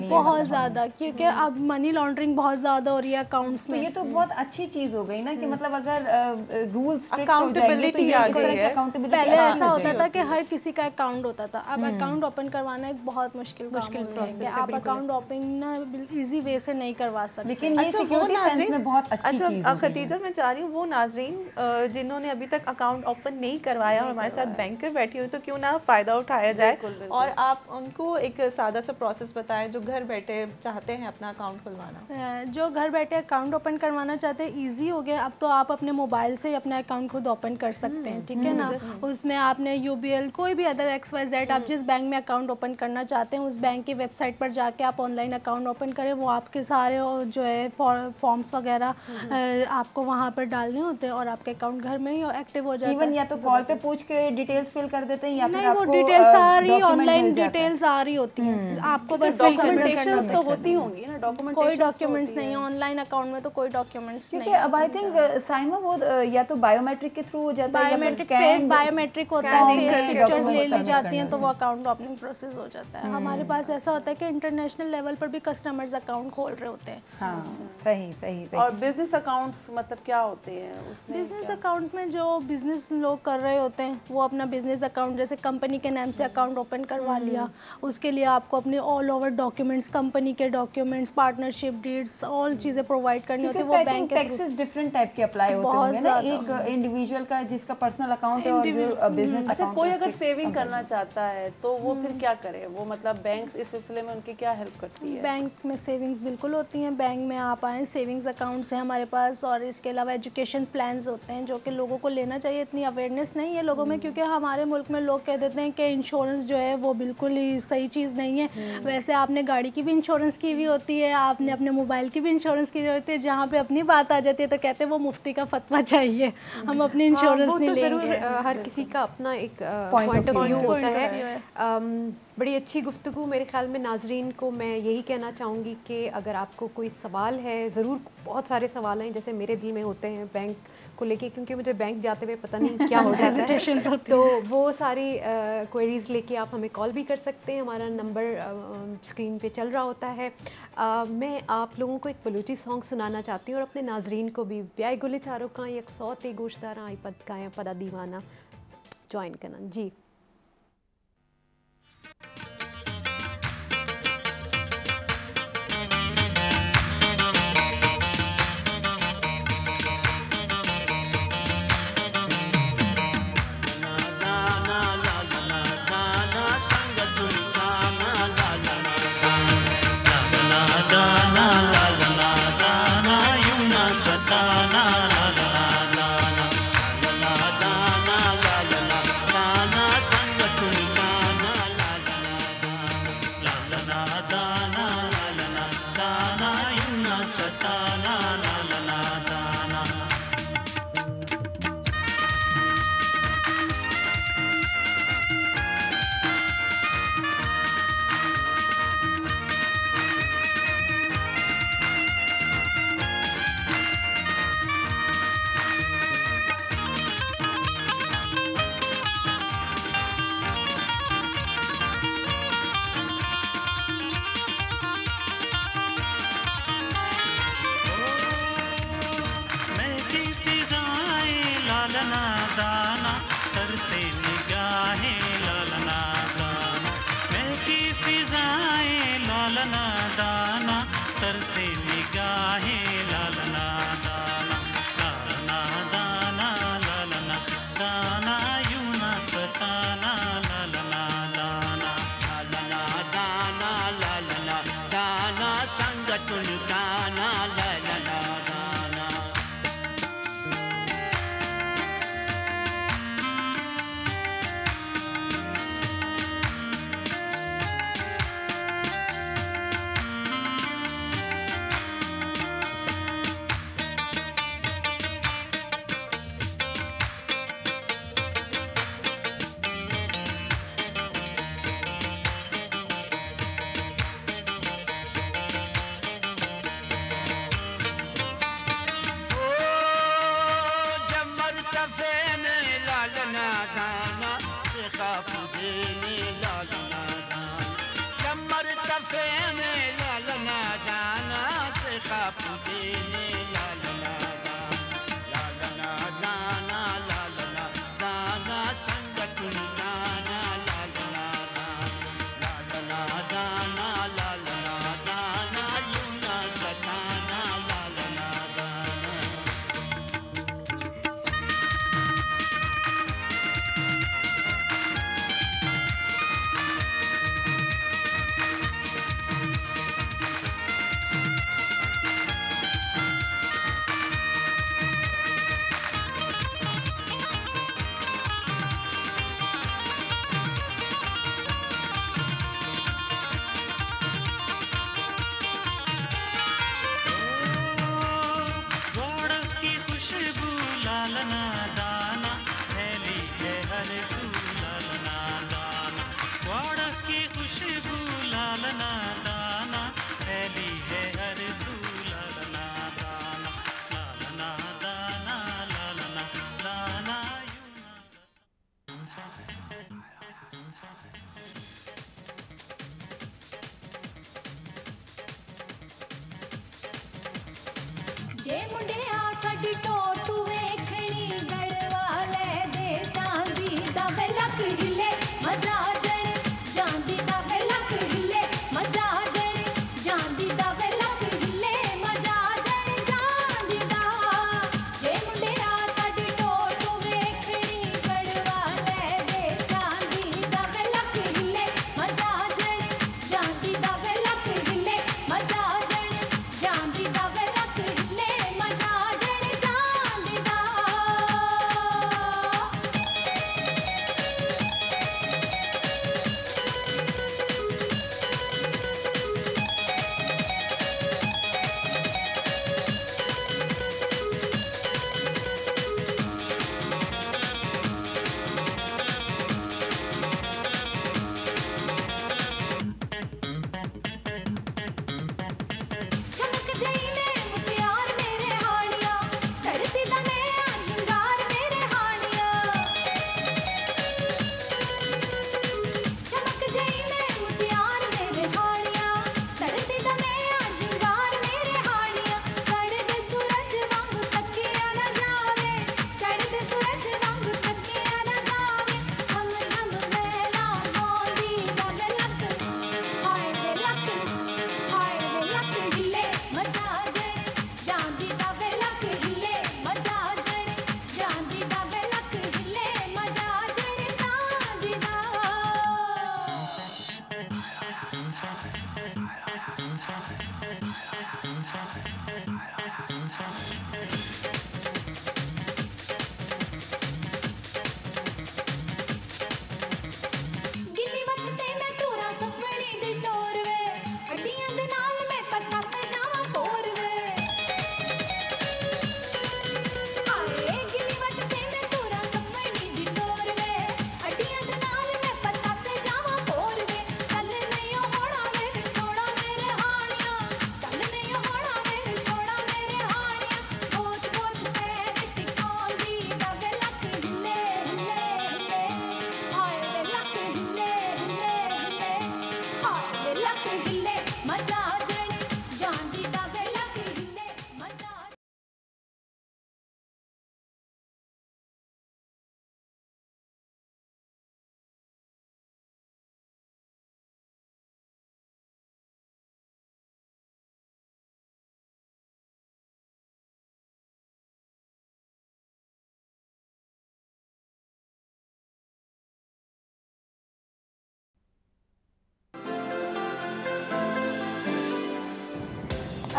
बहुत ज़्यादा, क्योंकि अब मनी लॉन्ड्रिंग बहुत ज़्यादा हो रही है अकाउंट्स में। तो ये तो बहुत अच्छी चीज़ हो गई ना कि मतलब अगर रूल्स अकाउंटेबिलिटी आ गई है। पहले ऐसा होता था कि हर किसी का अकाउंट होता था, अब अकाउंट ओपन करवाना एक बहुत मुश्किल प्रोसेस है। आप अकाउंट ओपन ना इजी वे से नहीं करवा सकते, लेकिन ये सिक्योरिटी सेंस में बहुत अच्छी चीज़ है। खतीजा, मैं चाह रही हूँ वो नाजरीन जिन्होंने अभी तक अकाउंट ओपन नहीं करवाया और हमारे साथ बैंकर बैठी हुई, तो क्यों ना फ़ायदा उठाया जाए और आप उनको एक सादा सा प्रोसेस बताएं जो घर बैठे चाहते हैं अपना अकाउंट खुलवाना। जो घर बैठे अकाउंट ओपन करवाना चाहते हैं, ईजी हो गया। अब तो आप अपने मोबाइल से ही अपना अकाउंट खुद ओपन कर सकते हैं, ठीक है ना। उसमें आपने UBL कोई भी अदर XYZ आप जिस बैंक में अकाउंट ओपन करना चाहते हैं उस बैंक की वेबसाइट पर जाके आप ऑनलाइन अकाउंट ओपन करें। वो आपके सारे जो है फॉर्म्स वगैरह आपको वहाँ पर डालने होते हैं और आपके अकाउंट घर में ही एक्टिव हो जाता है। इवन या तो कॉल पे पूछ के डिटेल्स फिल कर देते हैं, या फिर आपको वो डिटेल्स सारी ऑनलाइन डिटेल्स आ रही होती हैं, आपको बस डॉक्यूमेंटेशन तो होती होंगी ना? डॉक्यूमेंट कोई डॉक्यूमेंट्स नहीं है ऑनलाइन अकाउंट में, तो कोई डॉक्यूमेंट्स नहीं। क्योंकि अब आई थिंक साइमा वो या तो बायोमेट्रिक के थ्रू हो जाता है, बायोमेट्रिक होता है, फेस पिक्चर्स ले ली जाती हैं तो वो अकाउंट ओपनिंग प्रोसेस हो जाता है। हमारे पास ऐसा होता है कि इंटरनेशनल लेवल पर भी कस्टमर्स अकाउंट खोल रहे होते हैं। हाँ, सही। और बिजनेस अकाउंट्स मतलब क्या होते हैं उसमें? बिजनेस अकाउंट में जो बिजनेस लोग कर रहे होते हैं वो अपना बिजनेस अकाउंट जैसे कंपनी के नाम से अकाउंट ओपन करवा लिया, उसके लिए आपको अपने ऑल ओवर डॉक्यूमेंट्स, कंपनी के डॉक्यूमेंट्स, पार्टनरशिप डीड्स, ऑल चीज़ें प्रोवाइड करनी होती है। वो बैंक के टैक्सेस डिफरेंट टाइप के अप्लाई होते होंगे ना, एक इंडिविजुअल का जिसका पर्सनल अकाउंट है और जो बिजनेस। अच्छा, कोई अगर सेविंग करना चाहता है तो वो फिर क्या करे? वो मतलब बैंक इस सिलसिले में उनकी क्या हेल्प करती है? बैंक में सेविंग्स बिल्कुल होती हैं। बैंक में आप आएँ, सेविंग्स अकाउंट्स हैं हमारे पास, और इसके अलावा एजुकेशन प्लान्स होते हैं जो कि लोगों को लेना चाहिए। इतनी अवेयरनेस नहीं है लोगों में, क्योंकि हमारे मुल्क में लोग कह देते हैं कि इंश्योरेंस जो है वो बिल्कुल ही सही चीज़ नहीं है। वैसे आपने गाड़ी की भी इंश्योरेंस की हुई होती है, आपने अपने मोबाइल की भी इंश्योरेंस की होती है। जहाँ पे अपनी बात आ जाती है तो कहते हैं वो मुफ्ती का फतवा चाहिए, हम अपनी इंश्योरेंस नहीं लेंगे। हर किसी का अपना एक Point point of of view view होता Point of है। बड़ी अच्छी गुफ्तगू। मेरे ख्याल में नाजरीन को मैं यही कहना चाहूँगी कि अगर आपको कोई सवाल है, ज़रूर बहुत सारे सवाल हैं जैसे मेरे दिल में होते हैं बैंक को लेके, क्योंकि मुझे बैंक जाते हुए पता नहीं क्या हो जाता है, तो वो सारी क्वेरीज लेके आप हमें कॉल भी कर सकते हैं। हमारा नंबर स्क्रीन पे चल रहा होता है। मैं आप लोगों को एक बलूची सॉन्ग सुनाना चाहती हूँ और अपने नाजरीन को भी ब्याय गुले चारों का एक सौते गोशदारा आई पद का पदा दीवाना ज्वाइन करना जी।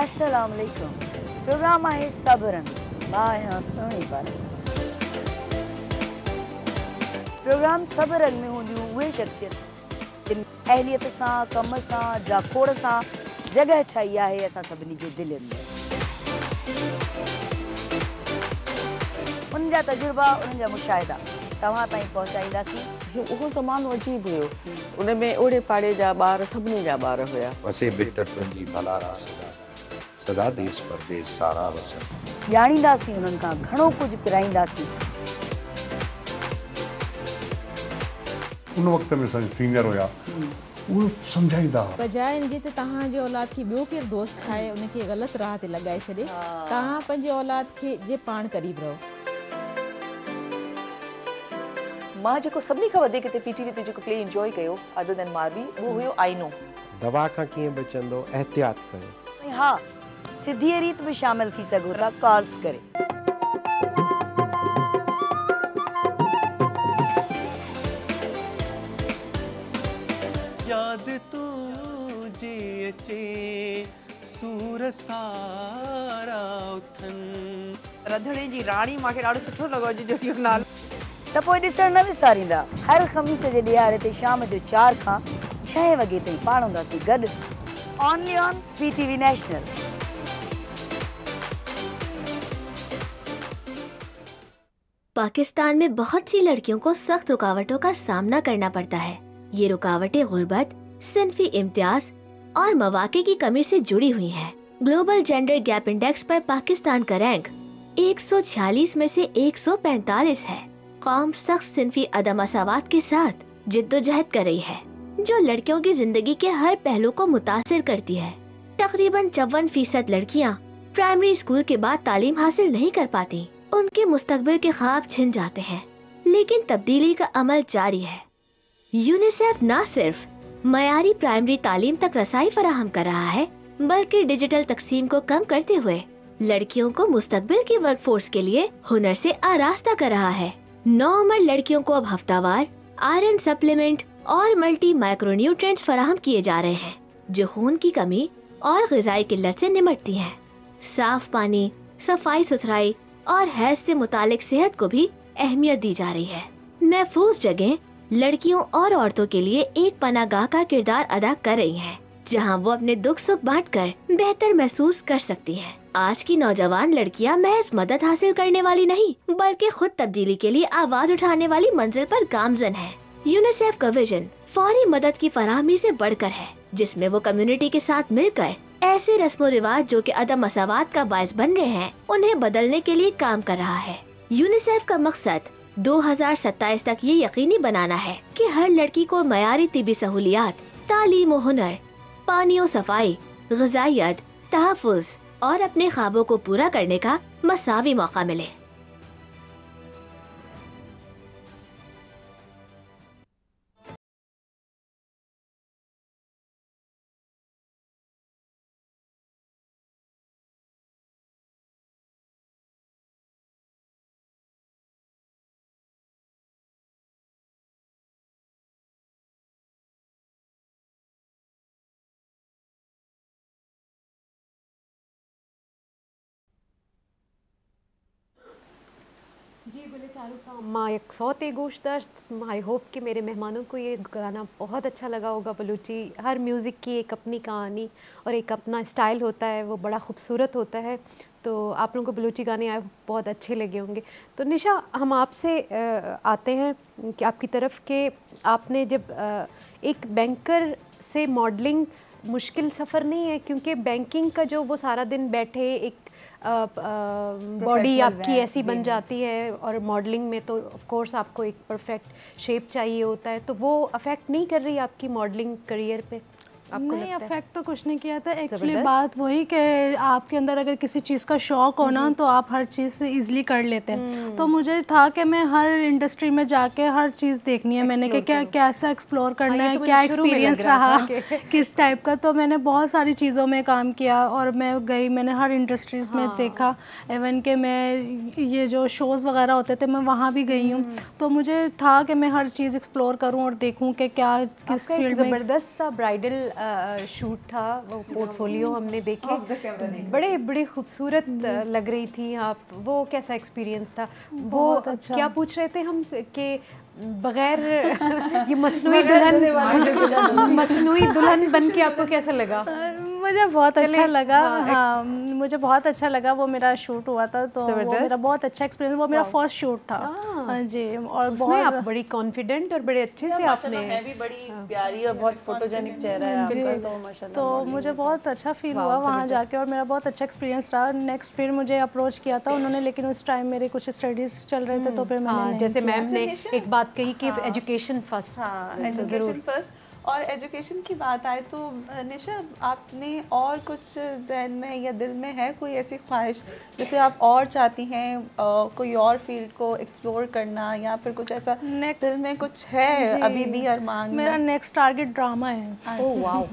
अस्सलाम वालेकुम। प्रोग्राम आहे सबरन मां सोनी पारस। प्रोग्राम सबरन में हूंदियूं उहे शख्सियत जिन अहलियत सां कम सां जाखोड़ सां जगह ठाही आहे असां सभिनी जे दिलनि में। उन्हनि जा तजुर्बा उन्हनि जा मुशाहिदा तव्हां ताईं पहुचाईंदासीं। उहो ज़मानो अजीब हुयो, उन में ओड़े पाड़े जा ॿार सभिनी जा ॿार हुया। वसे बिट तुंहिंजी भला रासदा सदा देश परदेश सारा वसन। ॼाणींदासीं उन्हनि खां घणो कुझु पिराईंदासीं। उन वक़्त में सीनियर हुया उहो सम्झाईंदा बजाए इनजे त तव्हांजे औलाद खे ॿियो केरु दोस्त ठाहे उनखे ग़लति राह ते लॻाए छॾे, तव्हां पंहिंजे औलाद खे जे पाण क़रीब रहो। मां जेको सभिनी खां वधीक हिते पीटीवी ते जेको प्ले एंजॉय कयो अदर देन मारवी उहो हुयो आईनो। दवा खां कीअं बचंदो एहतियात कयो। हा, सिधी रीत में शामिल थी सघो था कॉल्स करे। याद तुझे अचे सूर सारा उथन। रंधणे जी राणी मूंखे ॾाढो सुठो लॻो जो इहो नालो। त पोइ ॾिसण न विसारींदा। हर ख़मीस जे ॾियारे ते शाम जो 4 खां 6 वॻे ताईं पाण हूंदासीं गॾु only on PTV national. Pakistan में बहुत सी लड़कियों को सख्त रुकावटों का सामना करना पड़ता है। ये रुकावटें गुर्बत, सिन्फी इम्तियाज और मौके की कमी से जुड़ी हुई हैं। ग्लोबल जेंडर गैप इंडेक्स पर पाकिस्तान का रैंक 146 में से 145 है। कौम सख्त सिन्फी अदम मसावात के साथ जिद्दोजहद कर रही है, जो लड़कियों की जिंदगी के हर पहलू को मुतासिर करती है। तकरीबन 54% लड़कियां प्राइमरी स्कूल के बाद तालीम हासिल नहीं कर पाती। उनके मुस्तकबिल के ख्वाब छिन जाते हैं, लेकिन तब्दीली का अमल जारी है। यूनिसेफ न सिर्फ मयारी प्राइमरी तालीम तक रसाई फराहम कर रहा है, बल्कि डिजिटल तकसीम को कम करते हुए लड़कियों को मुस्तकबिल की वर्कफोर्स के लिए हुनर से आरास्ता कर रहा है। नौउम्र लड़कियों को अब हफ्तावार आयरन सप्लीमेंट और मल्टी माइक्रोन्यूट्रिएंट्स फराहम किए जा रहे हैं, जो खून की कमी और ग़िज़ाई किल्लत से निमटती हैं। साफ पानी, सफाई सुथराई और हैज से मुतालिक सेहत को भी अहमियत दी जा रही है। महफूज जगह लड़कियों और औरतों के लिए एक पनागाह का किरदार अदा कर रही हैं, जहां वो अपने दुख सुख बांटकर बेहतर महसूस कर सकती हैं। आज की नौजवान लड़कियां महज मदद हासिल करने वाली नहीं, बल्कि खुद तब्दीली के लिए आवाज उठाने वाली मंजिल पर गामजन है। यूनिसेफ का विजन फौरी मदद की फराहमी से बढ़कर है, जिसमें वो कम्युनिटी के साथ मिलकर ऐसे रस्मो रिवाज जो कि अदम मसावात का बायस बन रहे हैं, उन्हें बदलने के लिए काम कर रहा है। यूनिसेफ का मकसद 2027 तक ये यकीनी बनाना है कि हर लड़की को मयारी तिबी सहूलियात, तालीम व हुनर, पानी और सफाई, ग़िज़ाइयत, तहफ़्फ़ुज़ और अपने ख्वाबों को पूरा करने का मसावी मौका मिले। जी बोले चारुका अम्मा 100 गोश दस्त। आई होप कि मेरे मेहमानों को ये गाना बहुत अच्छा लगा होगा। बलूची हर म्यूज़िक की एक अपनी कहानी और एक अपना स्टाइल होता है, वो बड़ा खूबसूरत होता है। तो आप लोगों को बलूची गाने आए बहुत अच्छे लगे होंगे। तो निशा, हम आपसे आते हैं कि आपकी तरफ के आपने जब एक बैंकर से मॉडलिंग मुश्किल सफ़र नहीं है, क्योंकि बैंकिंग का जो वो सारा दिन बैठे एक बॉडी आपकी ऐसी बन जाती है, और मॉडलिंग में तो ऑफ कोर्स आपको एक परफेक्ट शेप चाहिए होता है। तो वो अफेक्ट नहीं कर रही आपकी मॉडलिंग करियर पे? आपको नहीं, अफेक्ट तो कुछ नहीं किया था। एक्चुअली बात वही कि आपके अंदर अगर किसी चीज़ का शौक हो ना, तो आप हर चीज़ से इजीली कर लेते हैं। तो मुझे था कि मैं हर इंडस्ट्री में जाके हर चीज़ देखनी है मैंने, कि क्या कैसा एक्सप्लोर करना है, क्या एक्सपीरियंस रहा किस टाइप का। तो मैंने बहुत सारी चीज़ों में काम किया और मैं गई, मैंने हर इंडस्ट्रीज़ में देखा। इवन कि मैं ये जो शोज़ वगैरह होते थे, मैं वहाँ भी गई हूँ। तो मुझे था कि मैं हर चीज़ एक्सप्लोर करूँ और देखूँ कि क्या किस फील्ड में। ज़बरदस्त ब्राइडल शूट था, वो पोर्टफोलियो हमने देखे, बड़े बड़े खूबसूरत लग रही थी आप। वो कैसा एक्सपीरियंस था? वो अच्छा। क्या पूछ रहे थे हम कि बगैर ये मसनूई दुल्हन बन के आपको कैसा लगा? मुझे बहुत अच्छा लगा। हाँ, मुझे बहुत अच्छा लगा। वो मेरा शूट हुआ था तो वो मेरा बहुत अच्छा एक्सपीरियंस, वो मेरा फर्स्ट शूट था। हाँ जी, और बहुत आप बड़ी कॉन्फिडेंट और बड़े अच्छे से आपने, मैं भी बड़ी प्यारी और बहुत फोटोजेनिक चेहरा है आपका, तो माशाल्लाह। तो मुझे बहुत अच्छा फील हुआ वहाँ जाके और मेरा बहुत अच्छा एक्सपीरियंस रहा। नेक्स्ट फिर मुझे अप्रोच किया था उन्होंने, लेकिन उस टाइम मेरे कुछ स्टडीज चल रहे थे तो फिर मैंने नहीं जैसे किया। मैम ने एक बात कही कि एजुकेशन फर्स्ट। हाँ, एजुकेशन फर्स्ट। और एजुकेशन की बात आए तो निशा, आपने और कुछ जहन में या दिल में है कोई ऐसी ख्वाहिश जिसे आप और चाहती हैं, कोई और फील्ड को एक्सप्लोर करना, या फिर कुछ ऐसा दिल में कुछ है अभी भी अरमान? मेरा नेक्स्ट टारगेट ड्रामा है। Oh wow.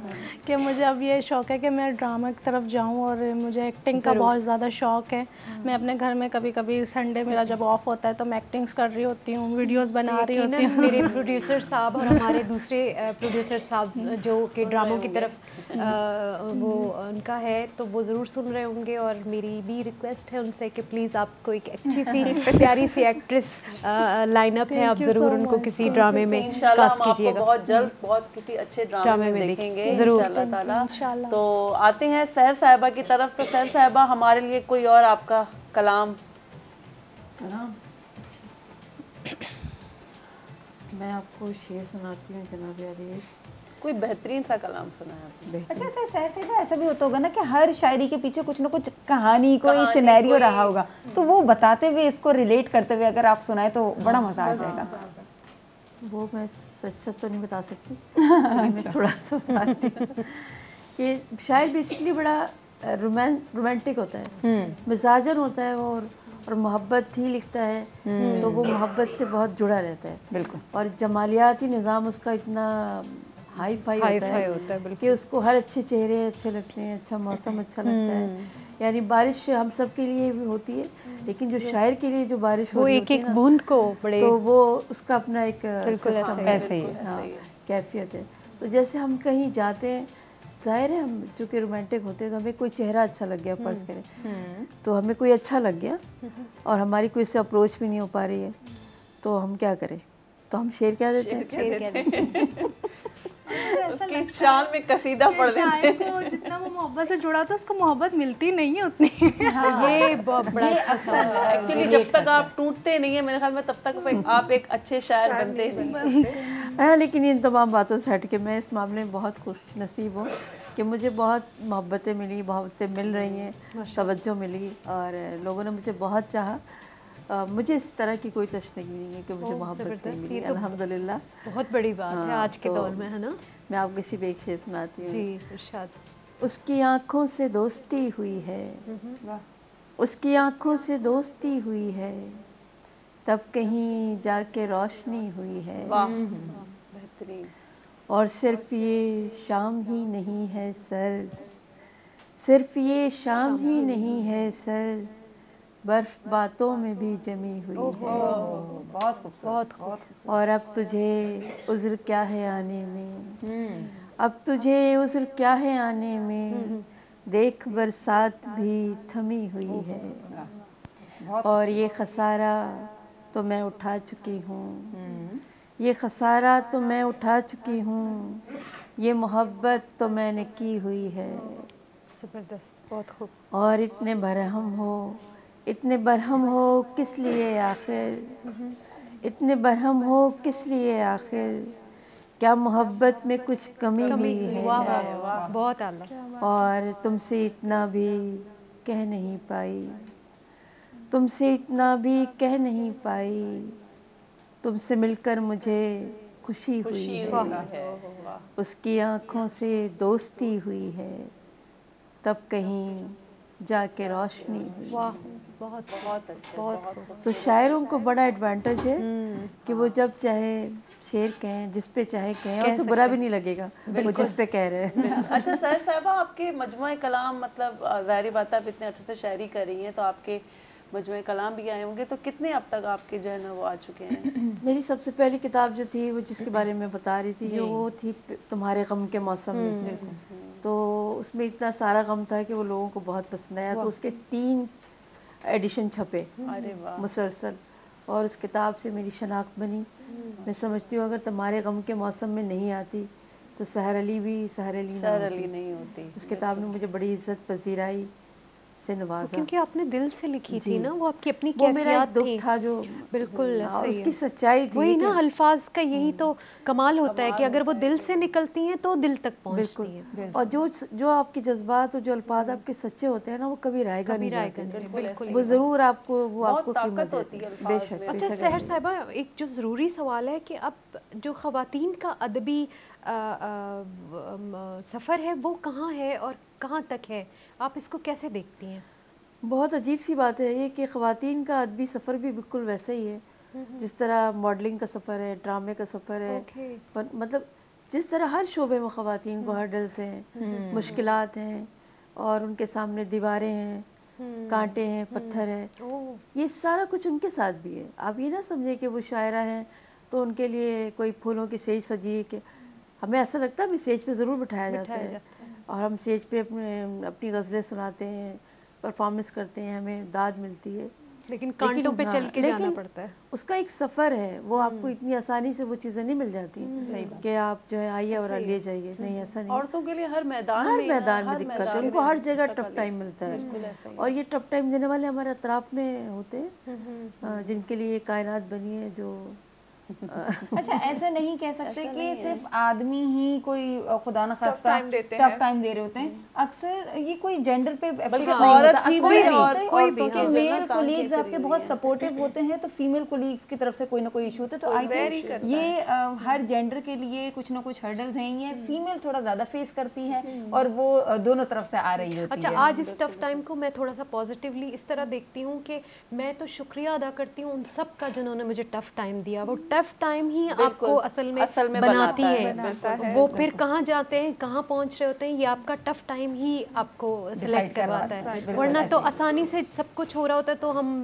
कि मुझे अब ये शौक़ है कि मैं ड्रामा की तरफ जाऊं, और मुझे एक्टिंग का बहुत ज़्यादा शौक़ है। मैं अपने घर में कभी कभी संडे मेरा जब ऑफ होता है तो मैं एक्टिंग्स कर रही होती हूँ, वीडियोस बना रही होती हूँ। मेरे प्रोड्यूसर साहब और हमारे दूसरे प्रोड्यूसर साहब जो कि ड्रामों की तरफ वो उनका है, तो वो ज़रूर सुन रहे होंगे। और मेरी भी रिक्वेस्ट है उनसे कि प्लीज़ आपको एक अच्छी सी प्यारी सी एक्ट्रेस लाइनअप है, आप ज़रूर उनको किसी ड्रामे में कास्ट कीजिएगा। बहुत जल्द बहुत किसी अच्छे ड्रामे में देखेंगे ज़रूर इंशाल्लाह। तो आते हैं सहर साहिबा की तरफ। तो सहर साहिबा, हमारे लिए कोई और आपका कलाम? मैं आपको शेर सुनाती हूँ जनाब अली। कोई बेहतरीन सा कलाम सुनाया आपने? अच्छा, सहर से ऐसा भी होता होगा ना कि हर शायरी के पीछे कुछ ना कुछ कहानी कोई सिनेरियो रहा होगा, तो वो बताते हुए, इसको रिलेट करते हुए अगर आप सुनाए तो बड़ा मजा आ जाएगा। वो मैं सच तो नहीं बता सकती, मैं थोड़ा सा बताती हूँ। ये शायर बेसिकली बड़ा रोमांटिक होता है, मिजाजन होता है वो, और मोहब्बत ही लिखता है, तो वो मोहब्बत से बहुत जुड़ा रहता है। बिल्कुल। और जमालियाती निज़ाम उसका इतना हाई फाई होता है कि उसको हर अच्छे चेहरे अच्छे लगते हैं, अच्छा मौसम अच्छा लगता है। यानी बारिश हम सब के लिए भी होती है, लेकिन जो शायर के लिए जो बारिश वो एक एक बूंद को बड़े, तो वो उसका अपना एक ऐसे ही कैफियत है। तो जैसे हम कहीं जाते हैं, जाहिर है हम चूँकि रोमांटिक होते हैं, तो हमें कोई चेहरा अच्छा लग गया, फर्ज करें तो हमें कोई अच्छा लग गया और हमारी कोई इससे अप्रोच भी नहीं हो पा रही है, तो हम क्या करें? तो हम शेर क्या देते हैं? उसकी शान में कसीदा पढ़ देते हैं। जितना वो मोहब्बत से जुड़ा था उसको मोहब्बत मिलती नहीं है उतनी। ये बड़ा अक्सर एक्चुअली जब तक आप टूटते नहीं है, मेरे ख्याल में तब तक आप एक अच्छे शायर बनते नहीं। लेकिन इन तमाम बातों से हट के मैं इस मामले में बहुत खुश नसीब हूँ कि मुझे बहुत मोहब्बतें मिली, मोहब्बतें मिल रही हैं, तवज्जो मिली और लोगों ने मुझे बहुत चाहा। मुझे इस तरह की कोई तशनगी नहीं है कि मुझे मोहब्बत नहीं मिली, अल्हम्दुलिल्लाह। बहुत बड़ी बात है आज के दौर में, है ना? मैं आपको किसी भी एक शेर सुनाती हूँ। जी, इरशाद। उसकी आँखों से दोस्ती हुई है, उसकी आँखों से दोस्ती हुई है, तब कहीं जाके रोशनी हुई है। बेहतरीन। और सिर्फ ये शाम ही नहीं है सर्द, सिर्फ ये शाम ही नहीं है सर्द, बर्फ बातों में भी जमी हुई है। बहुत खूबसूरत। और अब तुझे उज़्र क्या है आने में, अब तुझे उज़्र क्या है आने में, देख बरसात भी थमी हुई है। और ये खसारा तो मैं उठा चुकी हूँ, ये खसारा तो मैं उठा चुकी हूँ, ये मोहब्बत तो मैंने की हुई है। ज़बरदस्त, बहुत खूब। और इतने बरहम हो, इतने बरहम हो किस लिए आखिर, इतने बरहम हो किस लिए आखिर, क्या मोहब्बत में कुछ कमी हुई है। वाह, बहुत आला। और तुमसे इतना भी कह नहीं पाई, तुमसे इतना भी कह नहीं पाई, तुमसे मिलकर मुझे खुशी हुई है। उसकी आँखों से दोस्ती हुई है, तब कहीं जाके रोशनी हुई। वाह, बहुत बहुत अच्छा, बहुत। तो शायरों को बड़ा एडवांटेज है कि वो जब चाहे शेर कहें, जिस पे चाहे कहें, और उसे बुरा भी नहीं लगेगा वो जिस पे कह रहे हैं। अच्छा सहर साहिबा, आपके मजमुए कलाम, मतलब ज़ाहिर बात है आप इतने अच्छे से शायरी कर रही हैं, तो आपके मजमूए कलाम भी आए होंगे, तो कितने अब तक आपके जो है ना वो आ चुके हैं? मेरी सबसे पहली किताब जो थी वो जिसके बारे में बता रही थी जो वो थी तुम्हारे गम के मौसम में। तो उसमें इतना सारा गम था कि वो लोगों को बहुत पसंद आया, तो उसके 3 एडिशन छपे मुसलसल, और उस किताब से मेरी शनाख्त बनी। मैं समझती हूँ अगर तुम्हारे गम के मौसम में नहीं आती तो सहर अली भी सहर अली नहीं होती। उस किताब ने मुझे बड़ी इज्जत पजीराई से नवाजा, क्योंकि आपने दिल से लिखी थी ना, वो आपकी अपनी वो मेरा कैफियत दुख थी। था जो बिल्कुल उसकी सच्चाई थी। वही ना, अल्फाज का यही तो कमाल होता है कि अगर वो दिल से निकलती हैं तो दिल तक पहुंचती हैं। और जो आपके जज्बात और जो अल्फाज आपके सच्चे होते हैं ना, वो कभी रायगा नहीं जाते, वो ज़रूर आपको वो आपको कीमत देती है। बेशक। अच्छा सहर साहिबा, एक जो ज़रूरी सवाल है कि अब जो ख़वातीन का अदबी सफ़र है वो कहाँ है और कहाँ तक है, आप इसको कैसे देखती हैं? बहुत अजीब सी बात है ये कि ख़वातीन का अदबी सफ़र भी बिल्कुल वैसे ही है जिस तरह मॉडलिंग का सफ़र है, ड्रामे का सफ़र है। पर मतलब जिस तरह हर शोबे में ख़वातीन को हर्डल्स हैं, मुश्किलात हैं, और उनके सामने दीवारें हैं, कांटे हैं, पत्थर है, ये सारा कुछ उनके साथ भी है। आप ये ना समझे कि वो शायरा हैं तो उनके लिए कोई फूलों की सेज सजी के, हमें ऐसा लगता है हमें सेज पे ज़रूर बिठाया जाता है और हम सेज पे अपनी गज़लें सुनाते हैं, परफॉर्मेंस करते हैं, हमें दाद मिलती है, लेकिन कांटों पे चल के जाना पड़ता है। उसका एक सफ़र है, वो आपको इतनी आसानी से वो चीज़ें नहीं मिल जाती कि आप जो है आइए और ले जाइए। नहीं, ऐसा नहीं। औरतों के लिए हर मैदान में दिक्कत है, उनको हर जगह टफ टाइम मिलता है, और ये टफ टाइम देने वाले हमारे अतराफ में होते हैं जिनके लिए कायनात बनी है जो अच्छा, ऐसा नहीं कह सकते कि सिर्फ आदमी ही कोई खुदा न खास्ता टफ टाइम दे रहे होते हैं। अक्सर ये कोई जेंडर पे औरत कोई भी मेल कोलीग्स आपके बहुत सपोर्टिव होते हैं तो फीमेल कोलीग्स की तरफ से कोई ना कोई इशू होता है। तो आई थिंक ये हर जेंडर के लिए कुछ ना कुछ हर्डल्स हैं, ये फीमेल थोड़ा ज़्यादा फेस करती है और वो दोनों तरफ से आ रही होती है। अच्छा, आज इस टफ टाइम को मैं थोड़ा सा पॉजिटिवली इस तरह देखती हूँ कि मैं तो शुक्रिया अदा करती हूँ उन सब का जिन्होंने मुझे टफ टाइम दिया। वो टफ टाइम ही आपको असल में बनाती है। वो फिर कहाँ जाते हैं, कहाँ पहुँच रहे होते हैं, ये आपका टफ टाइम ही आपको सिलेक्ट करवाता है। वरना तो आसानी से सब कुछ हो रहा होता है तो हम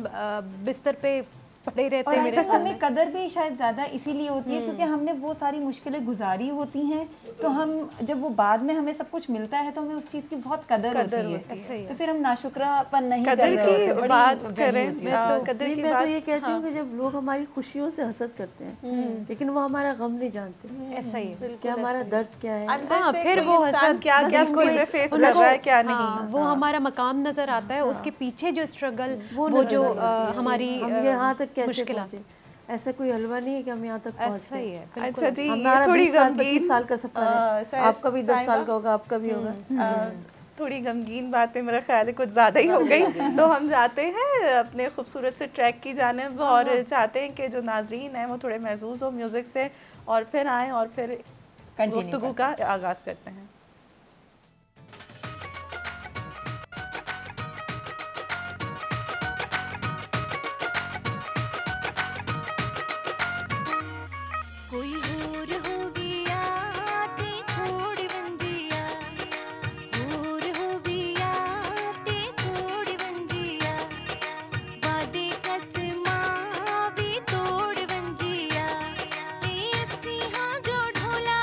बिस्तर पे पड़े रहते हैं। मेरे हमें कदर भी शायद ज़्यादा इसीलिए होती है क्योंकि हमने वो सारी मुश्किलें गुजारी होती हैं, तो हम जब वो बाद में हमें सब कुछ मिलता है तो हमें उस चीज़ की बहुत कदर होती है। तो फिर हम नाशुक्रापन नहीं कर रहे होते। बात करें कदर की मैं बात, तो ये कहती हूँ कि जब लोग हमारी खुशियों से हसद करते हैं लेकिन वो हमारा गम नहीं जानते, ऐसा ही है कि हमारा दर्द क्या है, फिर वो हसद क्या क्या चीजें फेस कर रहा है क्या नहीं, वो हमारा मकाम नजर आता है, उसके पीछे जो स्ट्रगल वो जो हमारी यहाँ तक कैसे पहुंचे। ऐसा कोई हलवा नहीं है कि हम यहाँ तक पहुँच गए। अच्छा जी, हमारा थोड़ी 25 साल का सफर है, आपका भी 10 साल का होगा, आपका भी होगा। थोड़ी गमगीन बातें मेरा ख्याल है कुछ ज़्यादा ही हो गई। तो हम जाते हैं अपने खूबसूरत से ट्रैक की जानिब और चाहते हैं कि जो नाजरीन हैं वो थोड़े महसूस हो म्यूज़िक से और फिर आएँ और फिर गुफ्तगू का आगाज़ करते हैं। जो ढोला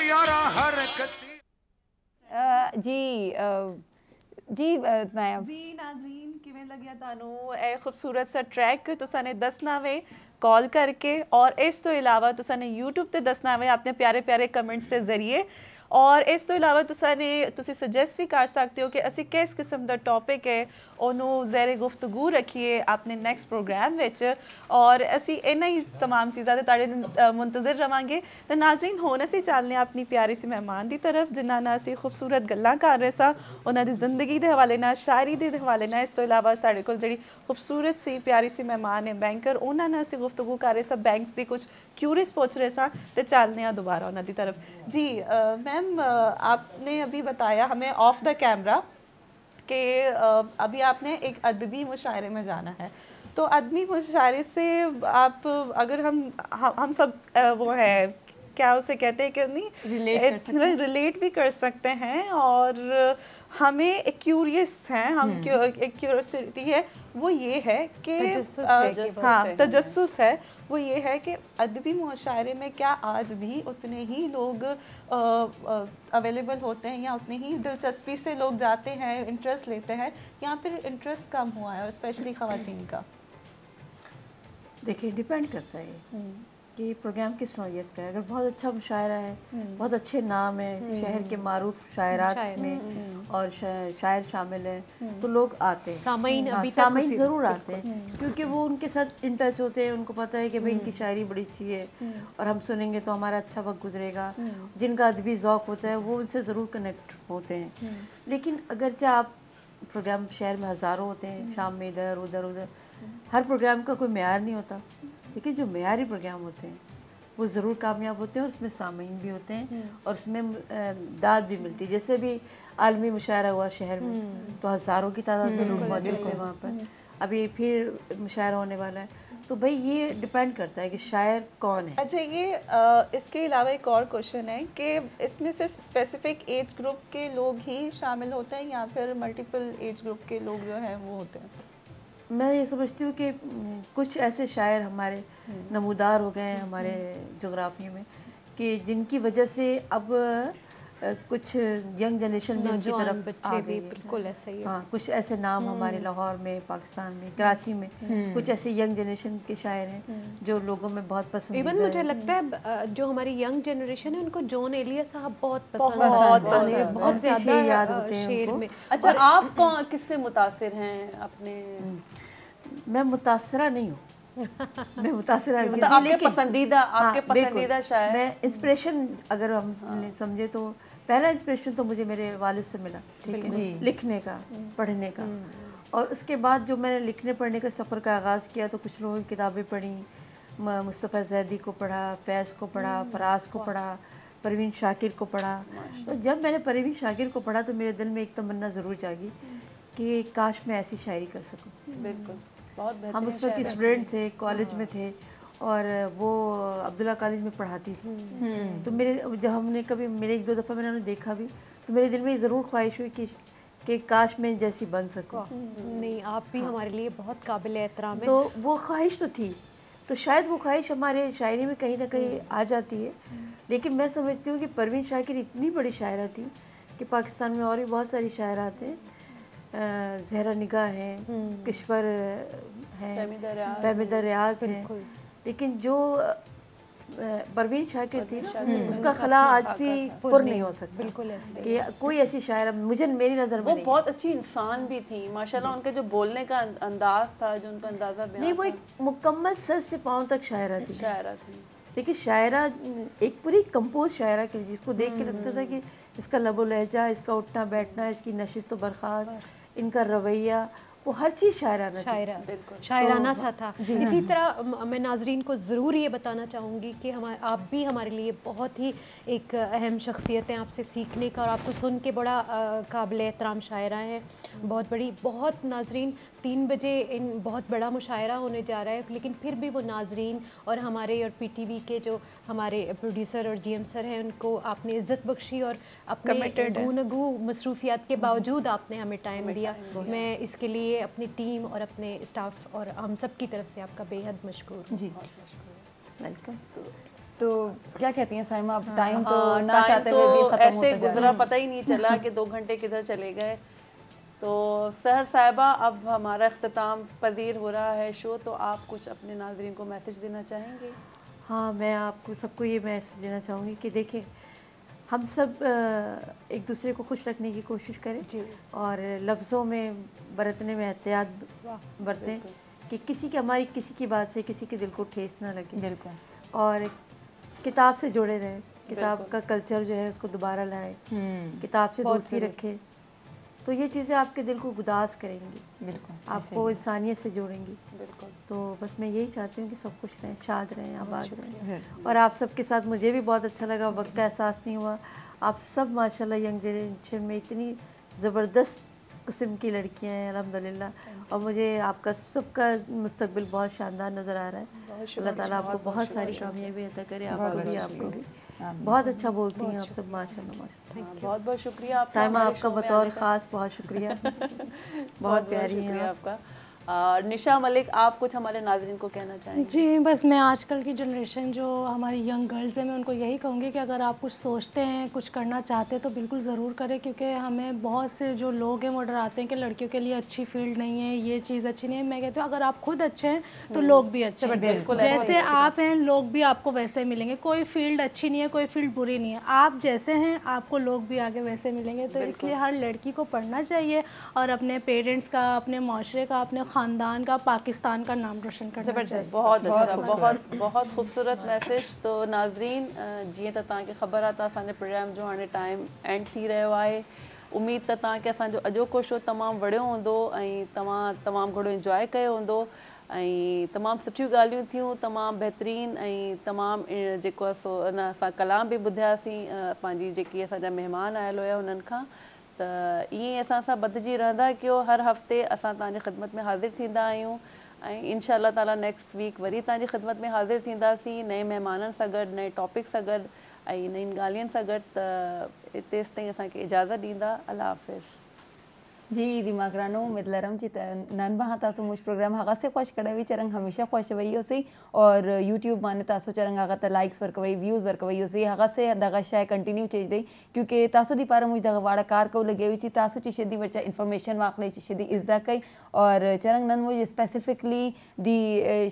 यारा हर कसी जी नायब जी नाज़रीन किवें लग्या तानू ए खूबसूरत सा ट्रैक तुसा ने दसना वे कॉल करके और इस तो इलावा तुसा ने YouTube ते दसना वे अपने प्यारे प्यारे कमेंट्स के जरिए और इस तो इलावा तुसी सजेस्ट भी कर सकते हो कि असी किस किस्म का टॉपिक है ਉਹਨੂੰ ज़ेरे गुफ्तगू रखिए अपने नैक्सट प्रोग्राम विच और असी इन्हां ही तमाम चीज़ां ते तुहाडे मुंतज़िर रवांगे तो नाज़रीन हुण असी चलने अपनी प्यारी सी मेहमान की तरफ जिन्हां नाल असी खूबसूरत गल्लां कर रहे सां उन्हां दी जिंदगी दे हवाले नाल शायरी दे हवाले नाल इस तो इलावा साडे कोल जिहड़ी खूबसूरत सी प्यारी सी मेहमान है बैंकर उन्हां नाल असी गुफ्तगू कर रहे सां बैंक्स दी कुछ क्यूरीज पूछ रहे सां ते चलने दोबारा उन्हां दी तरफ जी मैम आपने अभी बताया हमें ऑफ द कैमरा कि अभी आपने एक अदबी मुशायरे में जाना है तो अदबी मुशायरे से आप अगर हम सब वो है क्या उसे कहते हैं कि नहीं रिलेट भी कर सकते हैं और हमें एक क्यूरियस हैं हम एक क्यूरियोसिटी है वो ये है कि हाँ तजस्सुस है वो ये है कि अदबी मुशायरे में क्या आज भी उतने ही लोग अवेलेबल होते हैं या उतनी ही दिलचस्पी से लोग जाते हैं इंटरेस्ट लेते हैं या फिर इंटरेस्ट कम हुआ है और स्पेशली ख़वातीन का? देखिए डिपेंड करता है कि प्रोग्राम किस नौइयत का है। अगर बहुत अच्छा मुशायरा है बहुत अच्छे नाम है शहर के मारूफ शायरात में और शायर शामिल है तो लोग आते हैं सामीन ज़रूर आते हैं क्योंकि वो उनके साथ इन टच होते हैं उनको पता है कि भाई इनकी शायरी बड़ी अच्छी है और हम सुनेंगे तो हमारा अच्छा वक्त गुजरेगा। जिनका अदबी ज़ौक़ होता है वो उनसे ज़रूर कनेक्ट होते हैं। लेकिन अगरचे आप प्रोग्राम शहर में हज़ारों होते हैं शाम में इधर उधर हर प्रोग्राम का कोई मेयार नहीं होता लेकिन जो मेयारी प्रोग्राम होते हैं वो ज़रूर कामयाब होते हैं और उसमें सामीन भी होते हैं और उसमें दाद भी मिलती है। जैसे भी आलमी मुशायरा हुआ शहर में तो हज़ारों की तादाद में लोग मौजूद थे वहाँ पर। अभी फिर मुशायरा होने वाला है तो भाई ये डिपेंड करता है कि शायर कौन है। अच्छा ये इसके अलावा एक और क्वेश्चन है कि इसमें सिर्फ स्पेसिफिक एज ग्रुप के लोग ही शामिल होते हैं या फिर मल्टीपल एज ग्रुप के लोग जो हैं वो होते हैं? मैं ये समझती हूँ कि कुछ ऐसे शायर हमारे नमूदार हो गए हैं हमारे जोग्राफी में कि जिनकी वजह से अब कुछ यंग जनरेशन में उनकी तरफ आ गई है। बिल्कुल ऐसा ही है। हाँ कुछ ऐसे नाम हमारे लाहौर में पाकिस्तान में कराची में कुछ ऐसे यंग जनरेशन के शायर हैं जो लोगों में बहुत पसंद है। इवन मुझे लगता है जो हमारी यंग जनरेशन है उनको जॉन एलिया साहब बहुत ज़्यादा याद होते हैं शेर में। अच्छा आप कौन किससे मुतासिर हैं अपने? मैं मुतासरा नहीं हूँ मैं मुतासरा मतलब आपके पसंदीदा शायर। मैं इंस्पिरेशन अगर हम समझे तो पहला इंस्पिरेशन तो मुझे मेरे वालिद से मिला ठीक है लिखने का पढ़ने का और उसके बाद जो मैंने लिखने पढ़ने का सफ़र का आगाज़ किया तो कुछ लोगों की किताबें पढ़ी मुस्तफ़ा ज़ैदी को पढ़ा फैज़ को पढ़ा फराज को पढ़ा परवीन शाकिर को पढ़ा। तो जब मैंने परवीन शाकिर को पढ़ा तो मेरे दिल में एक तमन्ना ज़रूर जागी कि काश मैं ऐसी शायरी कर सकूँ। बिल्कुल बहुत हम उस वक्त स्टूडेंट थे कॉलेज में थे और वो अब्दुल्ला कॉलेज में पढ़ाती थी तो मेरे जब हमने कभी मेरे एक दो दफ़ा मैंने उन्हें देखा भी तो मेरे दिल में ज़रूर ख्वाहिश हुई कि काश मैं जैसी बन सकूँ। नहीं आप भी हमारे लिए बहुत काबिल एहतराम है। तो वो ख्वाहिश तो थी तो शायद वो ख्वाहिश हमारे शायरी में कहीं ना कहीं आ जाती है। लेकिन मैं समझती हूँ कि परवीन शाकिर इतनी बड़ी शायरा थी कि पाकिस्तान में और भी बहुत सारी शायरात हैं ज़हरा निगाह हैं किश्वर हैं फहमिदा रियाज हैं लेकिन जो परवीन शाकिर थी उसका खला आज भी पुर नहीं हो सकता। बिल्कुल ऐसे कि कोई ऐसी शायरा मुझे मेरी नज़र में वो बहुत अच्छी इंसान भी थी माशाल्लाह। उनके जो बोलने का अंदाज था जो उनका अंदाज़ा नहीं वो एक मुकम्मल सर से पाँव तक शायरा थी। देखिए शायरा एक पूरी कंपोज शायरा की जिसको देख के लगता था कि इसका लबो लहजा इसका उठना बैठना इसकी नशिस्त बर्खास्त इनका रवैया वो हर चीज़ शायराना सा था। इसी तरह मैं नाजरीन को ज़रूर ये बताना चाहूँगी कि आप भी हमारे लिए बहुत ही एक अहम शख्सियत हैं आपसे सीखने का और आपको सुन के बड़ा काबिल एहतराम शायरा हैं बहुत बड़ी। बहुत नाजरीन 3 बजे इन बहुत बड़ा मुशायरा होने जा रहा है लेकिन फिर भी वो नाजरीन और हमारे और PTV के जो हमारे प्रोड्यूसर और GM सर हैं उनको आपने इज़्ज़त बख्शी और अपने गूनगू मसरूफियात के बावजूद आपने हमें टाइम दिया। मैं इसके लिए अपनी टीम और अपने स्टाफ और हम सब की तरफ से आपका बेहद मशकूर। जी वेलकम। तो क्या कहती हैं साइमा, अब टाइम तो हाँ, ना टाइम चाहते तो हुए भी खत्म ऐसे होता जा गुजरा, रहा है। पता ही नहीं चला कि 2 घंटे किधर चले गए। तो सहर साहिबा, अब हमारा अख्ताम पदीर हो रहा है शो, तो आप कुछ अपने नाज़रीन को मैसेज देना चाहेंगे? हाँ, मैं आपको सबको ये मैसेज देना चाहूँगी कि देखें, हम सब एक दूसरे को खुश रखने की कोशिश करें और लफ्ज़ों में बरतने में एहतियात बरतें कि किसी की, हमारी किसी की बात से किसी के दिल को ठेस ना लगे। बिल्कुल। और किताब से जुड़े रहें, किताब का कल्चर जो है उसको दोबारा लाएं, किताब से दोस्ती रखें, तो ये चीज़ें आपके दिल को गुदास करेंगी, बिल्कुल, आपको इंसानियत से जोड़ेंगी। बिल्कुल। तो बस मैं यही चाहती हूँ कि सब खुश रहें, शाद रहें, आबाद रहें। और आप सबके साथ मुझे भी बहुत अच्छा लगा, वक्त का एहसास नहीं हुआ। आप सब माशाल्लाह यंग जनरेशन में इतनी ज़बरदस्त किस्म की लड़कियाँ हैं अल्हम्दुलिल्लाह, और मुझे आपका सबका मुस्तकबिल बहुत शानदार नज़र आ रहा है। अल्लाह ताला आपको बहुत सारी कामयाबी अता करे, आपको भी, आपको भी। बहुत अच्छा बोलती हैं आप सब, माशाल्लाह माशाल्लाह। बहुत बहुत शुक्रिया आपका, साइमा हमारे आपका शो में बतौर आने का। ख़ास बहुत शुक्रिया। बहुत प्यारी हैं शुक्रिया आप। आपका। निशा मलिक, आप कुछ हमारे नाज़रीन को कहना चाहेंगे? जी, बस मैं आजकल की जनरेशन जो हमारी यंग गर्ल्स हैं, मैं उनको यही कहूँगी कि अगर आप कुछ सोचते हैं, कुछ करना चाहते हैं तो बिल्कुल ज़रूर करें, क्योंकि हमें बहुत से जो लोग हैं वो डराते हैं कि लड़कियों के लिए अच्छी फील्ड नहीं है, ये चीज़ अच्छी नहीं है। मैं कहती हूँ अगर आप खुद अच्छे हैं तो लोग भी अच्छे हैं, जैसे आप हैं लोग भी आपको वैसे मिलेंगे। कोई फील्ड अच्छी नहीं है, कोई फील्ड बुरी नहीं है, आप जैसे हैं आपको लोग भी आगे वैसे मिलेंगे। तो इसलिए हर लड़की को पढ़ना चाहिए और अपने पेरेंट्स का, अपने माशरे का, अपने ख़ानदान का, पाकिस्तान का नाम रोशन करना चाहिए। बहुत अच्छा, बहुत खूबसूरत मैसेज। तो नाज़रीन, जीअं त तव्हांखे ख़बर आहे त असांजे प्रोग्राम जो हाणे टाइम एंड थी रहियो आहे। उमेद त तव्हांखे असांजो अॼोको शो तमामु वणियो हूंदो ऐं तव्हां तमामु घणो इंजॉय कयो हूंदो ऐं तमामु सुठियूं ॻाल्हियूं थियूं, तमामु बहितरीनु ऐं तमामु जेको आहे सो अन असां कलाम बि ॿुधियासीं पंहिंजी जेकी असांजा महिमान आयल हुया उन्हनि खां। त ईअं असां सां ॿधिजी रहंदा कयो, हर हफ़्ते असां तव्हांजी ख़िदमत में हाज़िर थींदा आहियूं ऐं इंशाअल्लाह ताला नेक्स्ट वीक वरी तव्हांजी ख़िदमत में हाज़िर थींदासीं नए महिमाननि सां गॾु, नए टॉपिक सां गॾु ऐं नईं ॻाल्हियुनि सां गॾु। त तेसि ताईं असांखे इजाज़त ॾींदा। अल्लाह हाफ़िज़। जी दिमाग रानो मिदलरम जी नन बहा तासो मुझ प्रोग्राम हगा से खुश कड़े हुई चरंग हमेशा खुश वही उसी और यूट्यूब माने तासो चरंग हगा त लाइक्स वर्क वही व्यूज़ वर्क वही उसी हगा से दगा शाय कंटिन्यू चेज दे क्योंकि तासो दी पारा मुझ दगा वाड़ा कार को लगे हुई थी तासो चिशेदी वर्चा इन्फॉर्मेशन वाकले चिशेदी इज़्दा कई और चरंग नन मुझ स्पेसिफिकली दी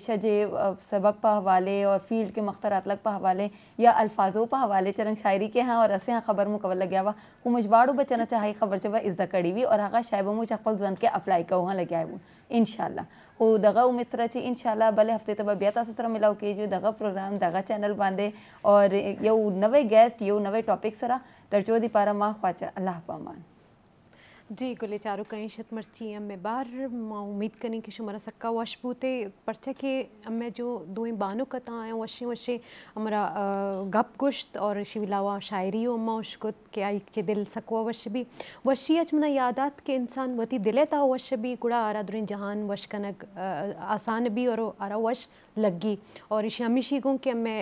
शजे सबक पा हवाले और फील्ड के मख्तरात लग पा हवाले या अल्फाजों पा हवाले चरंग शायरी के हाँ और असे हाँ खबर मुकवल लग गया वा को मुझवाड़ो बचना चाहे खबर जब इज़्दा कड़ी हुई और हगा शायद मुझ अकल जन के अप्लाई का वहाँ लगे आए वो इंशाल्लाह वो दगा उम्मीद सरा ची इंशाल्लाह भले हफ्ते तब बेता सुसरा मिलाओ के जो दगा प्रोग्राम दगा चैनल बांधे और यो नवे गेस्ट यो नवे टॉपिक सरा तरचोदी पारा माह ख्वाचा अल्लाह पामान जी गुले चारो कहीं शत मर्ची अम्मे बार माँ उम्मीद करें कि शुमारा सक्का वश बूते पर्चा के अम्मे जो दो बानो कता आए वशे वशे हमारा गप गुश्त और शिविलावा शायरी अम्मा उशकुत के आई के दिल सकवा वश भी वशी अचमना यादात के इंसान वती दिले ता वश भी कुड़ा आरा दुरिन जहान वश कनक आसान भी और आरा वश लगी और इस हमेशी गो कि अम्मे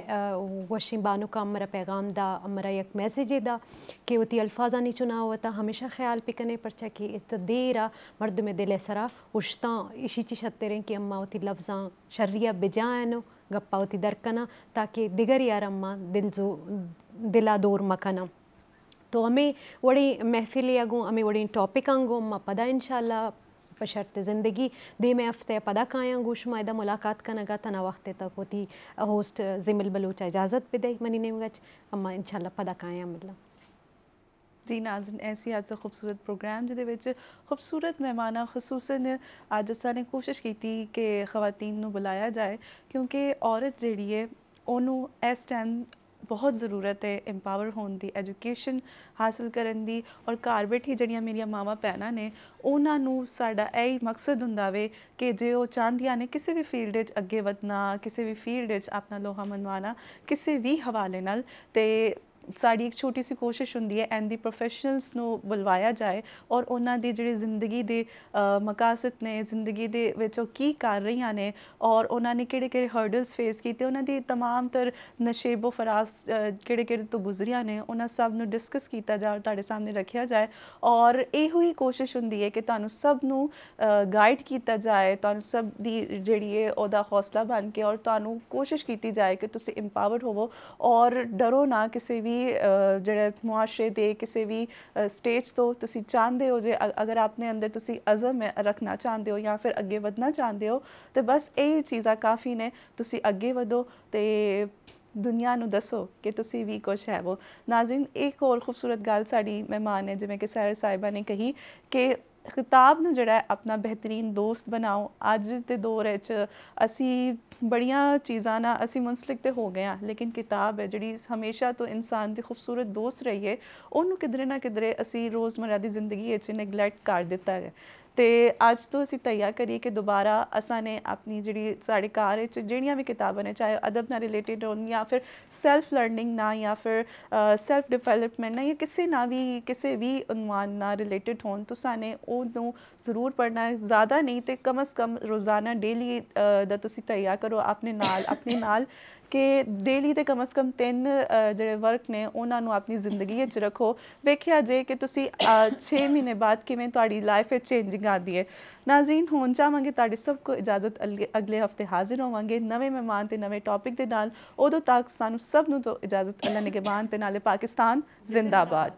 वशी बानो का हमारा पैगाम दा हमारा एक मैसेज दा कि वती अल्फाजा नहीं चुना होता हमेशा ख्याल पिकने पर कि इत देरा मर्द में दिल सरा उश्ता इसी चिशते रहें कि अम्मा होती लफ्ज़ा शर्रिया बेजानो गप्पा होती दरकना ताकि दिगर यार अम्मा दिला दूर मकना। तो हमें वड़ी महफिल आगो हमें वड़ी टॉपिक आंगो अम्मा पदा इंशाल्लाह बशर्ते ज़िंदगी दे में हफ्ते पदा काया गोश मायदा मुलाकात का नगा तना वक्त तक होती होस्ट जिमिल बलूच इजाज़त पे दे मनी ने अम्मा इंशाल्लाह पदा काया मिला। जी नाज़रीन ऐसी आज खूबसूरत प्रोग्राम जिहदे विच खूबसूरत मेहमान खसूसन अज असां ने कोशिश की थी कि ख़वातीन नूं बुलाया जाए क्योंकि औरत जिहड़ी है उन्होंने इस टाइम बहुत ज़रूरत है एम्पावर होने की एजुकेशन हासिल करन दी और घर बैठी जड़ियाँ मेरिया मावा भैनां ने उन्होंने साडा यही मकसद हुंदा वे कि जे वो चाहदियां ने किसी भी फील्ड विच अगे वधना किसी भी फील्ड विच अपना लोहा मनवाना किसी भी हवाले नाल ते ਸਾਡੀ ਇੱਕ ਛੋਟੀ ਸੀ ਕੋਸ਼ਿਸ਼ ਹੁੰਦੀ ਹੈ ਐਂਡ ਦੀ ਪ੍ਰੋਫੈਸ਼ਨਲਸ ਨੂੰ ਬੁਲਵਾਇਆ ਜਾਏ ਔਰ ਉਹਨਾਂ ਦੀ ਜਿਹੜੀ ਜ਼ਿੰਦਗੀ ਦੇ ਮਕਾਸਦ ਨੇ, ਜ਼ਿੰਦਗੀ ਦੇ ਵਿੱਚ ਉਹ ਕੀ ਕਰ ਰਹੀਆਂ ਨੇ ਔਰ ਉਹਨਾਂ ਨੇ ਕਿਹੜੇ ਕਿਹੜੇ ਹਰਡਲਸ ਫੇਸ ਕੀਤੇ, ਉਹਨਾਂ ਦੀ तमाम तर नशेबो फराब ਕਿਹੜੇ ਕਿਹੜੇ ਤੋਂ ਗੁਜ਼ਰੀਆਂ ਨੇ, ਉਹਨਾਂ ਸਭ ਨੂੰ ਡਿਸਕਸ ਕੀਤਾ ਜਾਏ, ਤੁਹਾਡੇ ਸਾਹਮਣੇ ਰੱਖਿਆ ਜਾਏ ਔਰ ਇਹੋ ਹੀ ਕੋਸ਼ਿਸ਼ ਹੁੰਦੀ ਹੈ ਕਿ ਤੁਹਾਨੂੰ ਸਭ ਨੂੰ ਗਾਈਡ ਕੀਤਾ ਜਾਏ, ਤੁਹਾਨੂੰ ਸਭ ਦੀ ਜਿਹੜੀ ਹੈ ਉਹਦਾ ਹੌਸਲਾ ਬਣ ਕੇ ਔਰ ਤੁਹਾਨੂੰ ਕੋਸ਼ਿਸ਼ ਕੀਤੀ ਜਾਏ ਕਿ ਤੁਸੀਂ ਇੰਪਾਵਰਡ ਹੋਵੋ ਔਰ ਡਰੋ ਨਾ ਕਿਸੇ ਵੀ ਜਿਹੜੇ ਮੁਆਸ਼ਰੇ ਦੇ ਕਿਸੇ ਵੀ ਸਟੇਜ ਤੋਂ। ਤੁਸੀਂ ਚਾਹੁੰਦੇ ਹੋ ਜੇ ਅਗਰ ਆਪਣੇ ਅੰਦਰ ਤੁਸੀਂ ਅਜ਼ਮ ਰੱਖਣਾ ਚਾਹੁੰਦੇ ਹੋ ਜਾਂ ਫਿਰ ਅੱਗੇ ਵਧਣਾ ਚਾਹੁੰਦੇ ਹੋ ਤੇ ਬਸ ਇਹ ਚੀਜ਼ਾਂ ਕਾਫੀ ਨੇ। ਤੁਸੀਂ ਅੱਗੇ ਵਧੋ ਤੇ ਦੁਨੀਆ ਨੂੰ ਦੱਸੋ ਕਿ ਤੁਸੀਂ ਵੀ ਕੁਛ ਹੈ ਉਹ। ਨਾਜ਼ਰੀਨ, ਇੱਕ ਹੋਰ ਖੂਬਸੂਰਤ ਗੱਲ ਸਾਡੀ ਮਹਿਮਾਨ ਨੇ ਜਿਵੇਂ ਕਿ ਸਹਿਰ ਸਾਹਿਬਾ ਨੇ ਕਹੀ ਕਿ ਕਿਤਾਬ ਨੂੰ ਜਿਹੜਾ ਆਪਣਾ ਬਿਹਤਰੀਨ ਦੋਸਤ ਬਣਾਓ। ਅੱਜ ਦੇ ਦੌਰ ਵਿੱਚ ਅਸੀਂ ਬੜੀਆਂ ਚੀਜ਼ਾਂ ਨਾਲ ਅਸੀਂ ਮੁੰਸਲਿਕ ਤੇ ਹੋ ਗਏ ਹਾਂ, ਲੇਕਿਨ ਕਿਤਾਬ ਹੈ ਜਿਹੜੀ ਹਮੇਸ਼ਾ ਤੋਂ ਇਨਸਾਨ ਦੀ ਖੂਬਸੂਰਤ ਦੋਸਤ ਰਹੀ ਹੈ, ਉਹਨੂੰ ਕਿਧਰੇ ਨਾ ਕਿਧਰੇ ਅਸੀਂ ਰੋਜ਼ਮਰਾ ਦੀ ਜ਼ਿੰਦਗੀ ਵਿੱਚ ਨੈਗਲੈਕਟ ਕਰ ਦਿੱਤਾ ਹੈ। ਤੇ ਅੱਜ ਤੋਂ ਅਸੀਂ ਤੈयार ਕਰੀਏ ਕਿ ਦੁਬਾਰਾ ਅਸਾਂ ਨੇ ਆਪਣੀ ਜਿਹੜੀ ਸਾਡੇ ਘਰ ਵਿੱਚ ਜਿਹੜੀਆਂ ਵੀ ਕਿਤਾਬਾਂ ਨੇ, ਚਾਹੇ ਅਦਬ ਨਾਲ ਰਿਲੇਟਿਡ ਹੋਣ ਜਾਂ ਫਿਰ ਸੈਲਫ ਲਰਨਿੰਗ ਨਾਲ ਜਾਂ ਫਿਰ ਸੈਲਫ ਡਿਵੈਲਪਮੈਂਟ ਨਾਲ ਜਾਂ ਕਿਸੇ ਵੀ ਉਨਵਾਨ ਨਾਲ ਰਿਲੇਟਿਡ ਹੋਣ, ਤੁਸਾਂ ਨੇ ਉਹਨੂੰ ਜ਼ਰੂਰ ਪੜ੍ਹਨਾ ਹੈ। ਜ਼ਿਆਦਾ ਨਹੀਂ ਤੇ ਕਮ ਅਜ਼ ਕਮ ਰੋਜ਼ਾਨਾ ਡੇਲੀ ਦਾ ਤੁਸੀਂ ਤੈयार ਕਰੋ ਆਪਣੇ ਨਾਲ ਕਿ ਡੇਲੀ ਦੇ ਕਮ ਅਜ਼ ਕਮ 3 ਜਿਹੜੇ ਵਰਕ ਨੇ ਉਹਨਾਂ ਨੂੰ ਆਪਣੀ ਜ਼ਿੰਦਗੀ ਵਿੱਚ ਰੱਖੋ। ਵੇਖਿਆ ਜੇ ਕਿ ਤੁਸੀਂ 6 ਮਹੀਨੇ ਬਾਅਦ ਕਿਵੇਂ ਤੁਹਾਡੀ ਲਾਈਫ ਵਿੱਚ ਚੇਂਜਿੰਗ ਆਉਂਦੀ ਹੈ। ਨਾਜ਼ਰੀਨ, ਹੁਣ ਚਾਹਾਂਗੇ ਤੁਹਾਡੇ ਸਭ को ਇਜਾਜ਼ਤ, ਅਗਲੇ ਹਫਤੇ ਹਾਜ਼ਰ ਹੋਵਾਂਗੇ ਨਵੇਂ ਮਹਿਮਾਨ ਤੇ ਨਵੇਂ ਟੌਪਿਕ ਦੇ ਨਾਲ। ਉਦੋਂ ਤੱਕ ਸਾਨੂੰ ਸਭ ਨੂੰ ਤੋਂ ਇਜਾਜ਼ਤ, ਅੱਲਾ ਨਿਗਹਿਬਾਨ ਤੇ ਨਾਲੇ ਪਾਕਿਸਤਾਨ ਜ਼ਿੰਦਾਬਾਦ।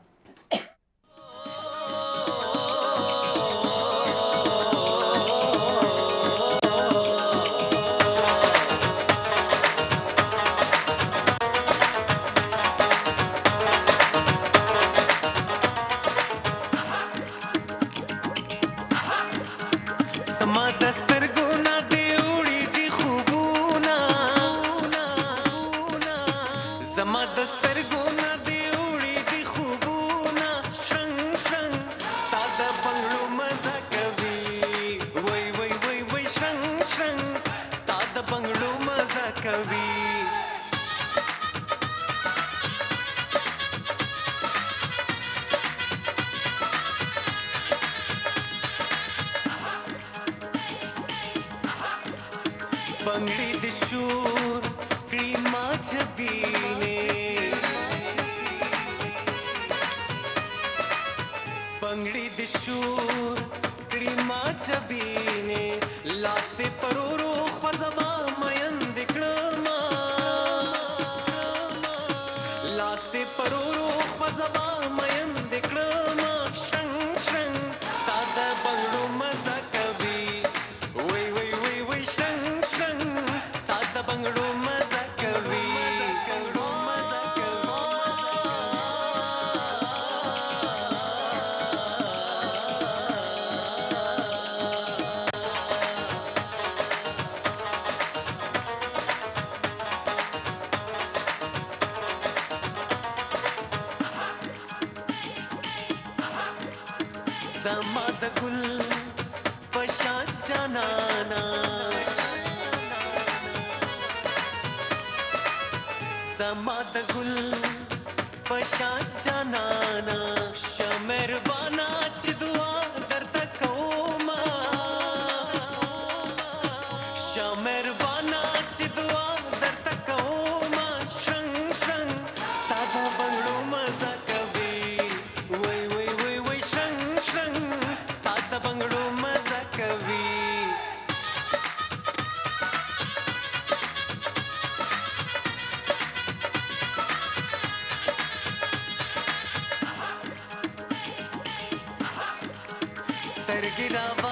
ਬੰਗੜੀ ਦੇ ਸ਼ੂਰ ਕਰੀਮਾ ਜਬੀਨੇ, ਬੰਗੜੀ ਦੇ ਸ਼ੂਰ ਕਰੀਮਾ ਜਬੀਨੇ, ਲਾਸਤੇ ਪਰੋਰੋ ਖਜ਼ਵਾ ਮਯਨ ਦਿਕੜਮਾ, ਲਾਸਤੇ ਪਰੋਰੋ ਖਜ਼ਵਾ ਮਯਨ ਦਿਕੜਮਾ, ਸ਼ੰਗ ਸ਼ੰਗ ਸਤਾਦਾ ਬੰਗੜੋ ਮਜ਼ਾ ਕਵੀ, ਵਈ ਵਈ ਵਈ ਵਈ ਸ਼ੰਗ ਸ਼ੰਗ ਸਤਾਦਾ ਬੰਗੜੋ ਮਜ਼ਾ ਕਵੀ। समाद गुल पशा जनाना, समाद गुल पशा जनाना, शमेरबाना चिदुआ दर्द कौमा, शमेरबाना चिदुआ दर्द कौमा, श्रंग श्रंग सादा बंगड़ो मजा कभी, वही वही वही वही श्रंग श्रंग सादा बंगड़ो मजा कभी। गिरावा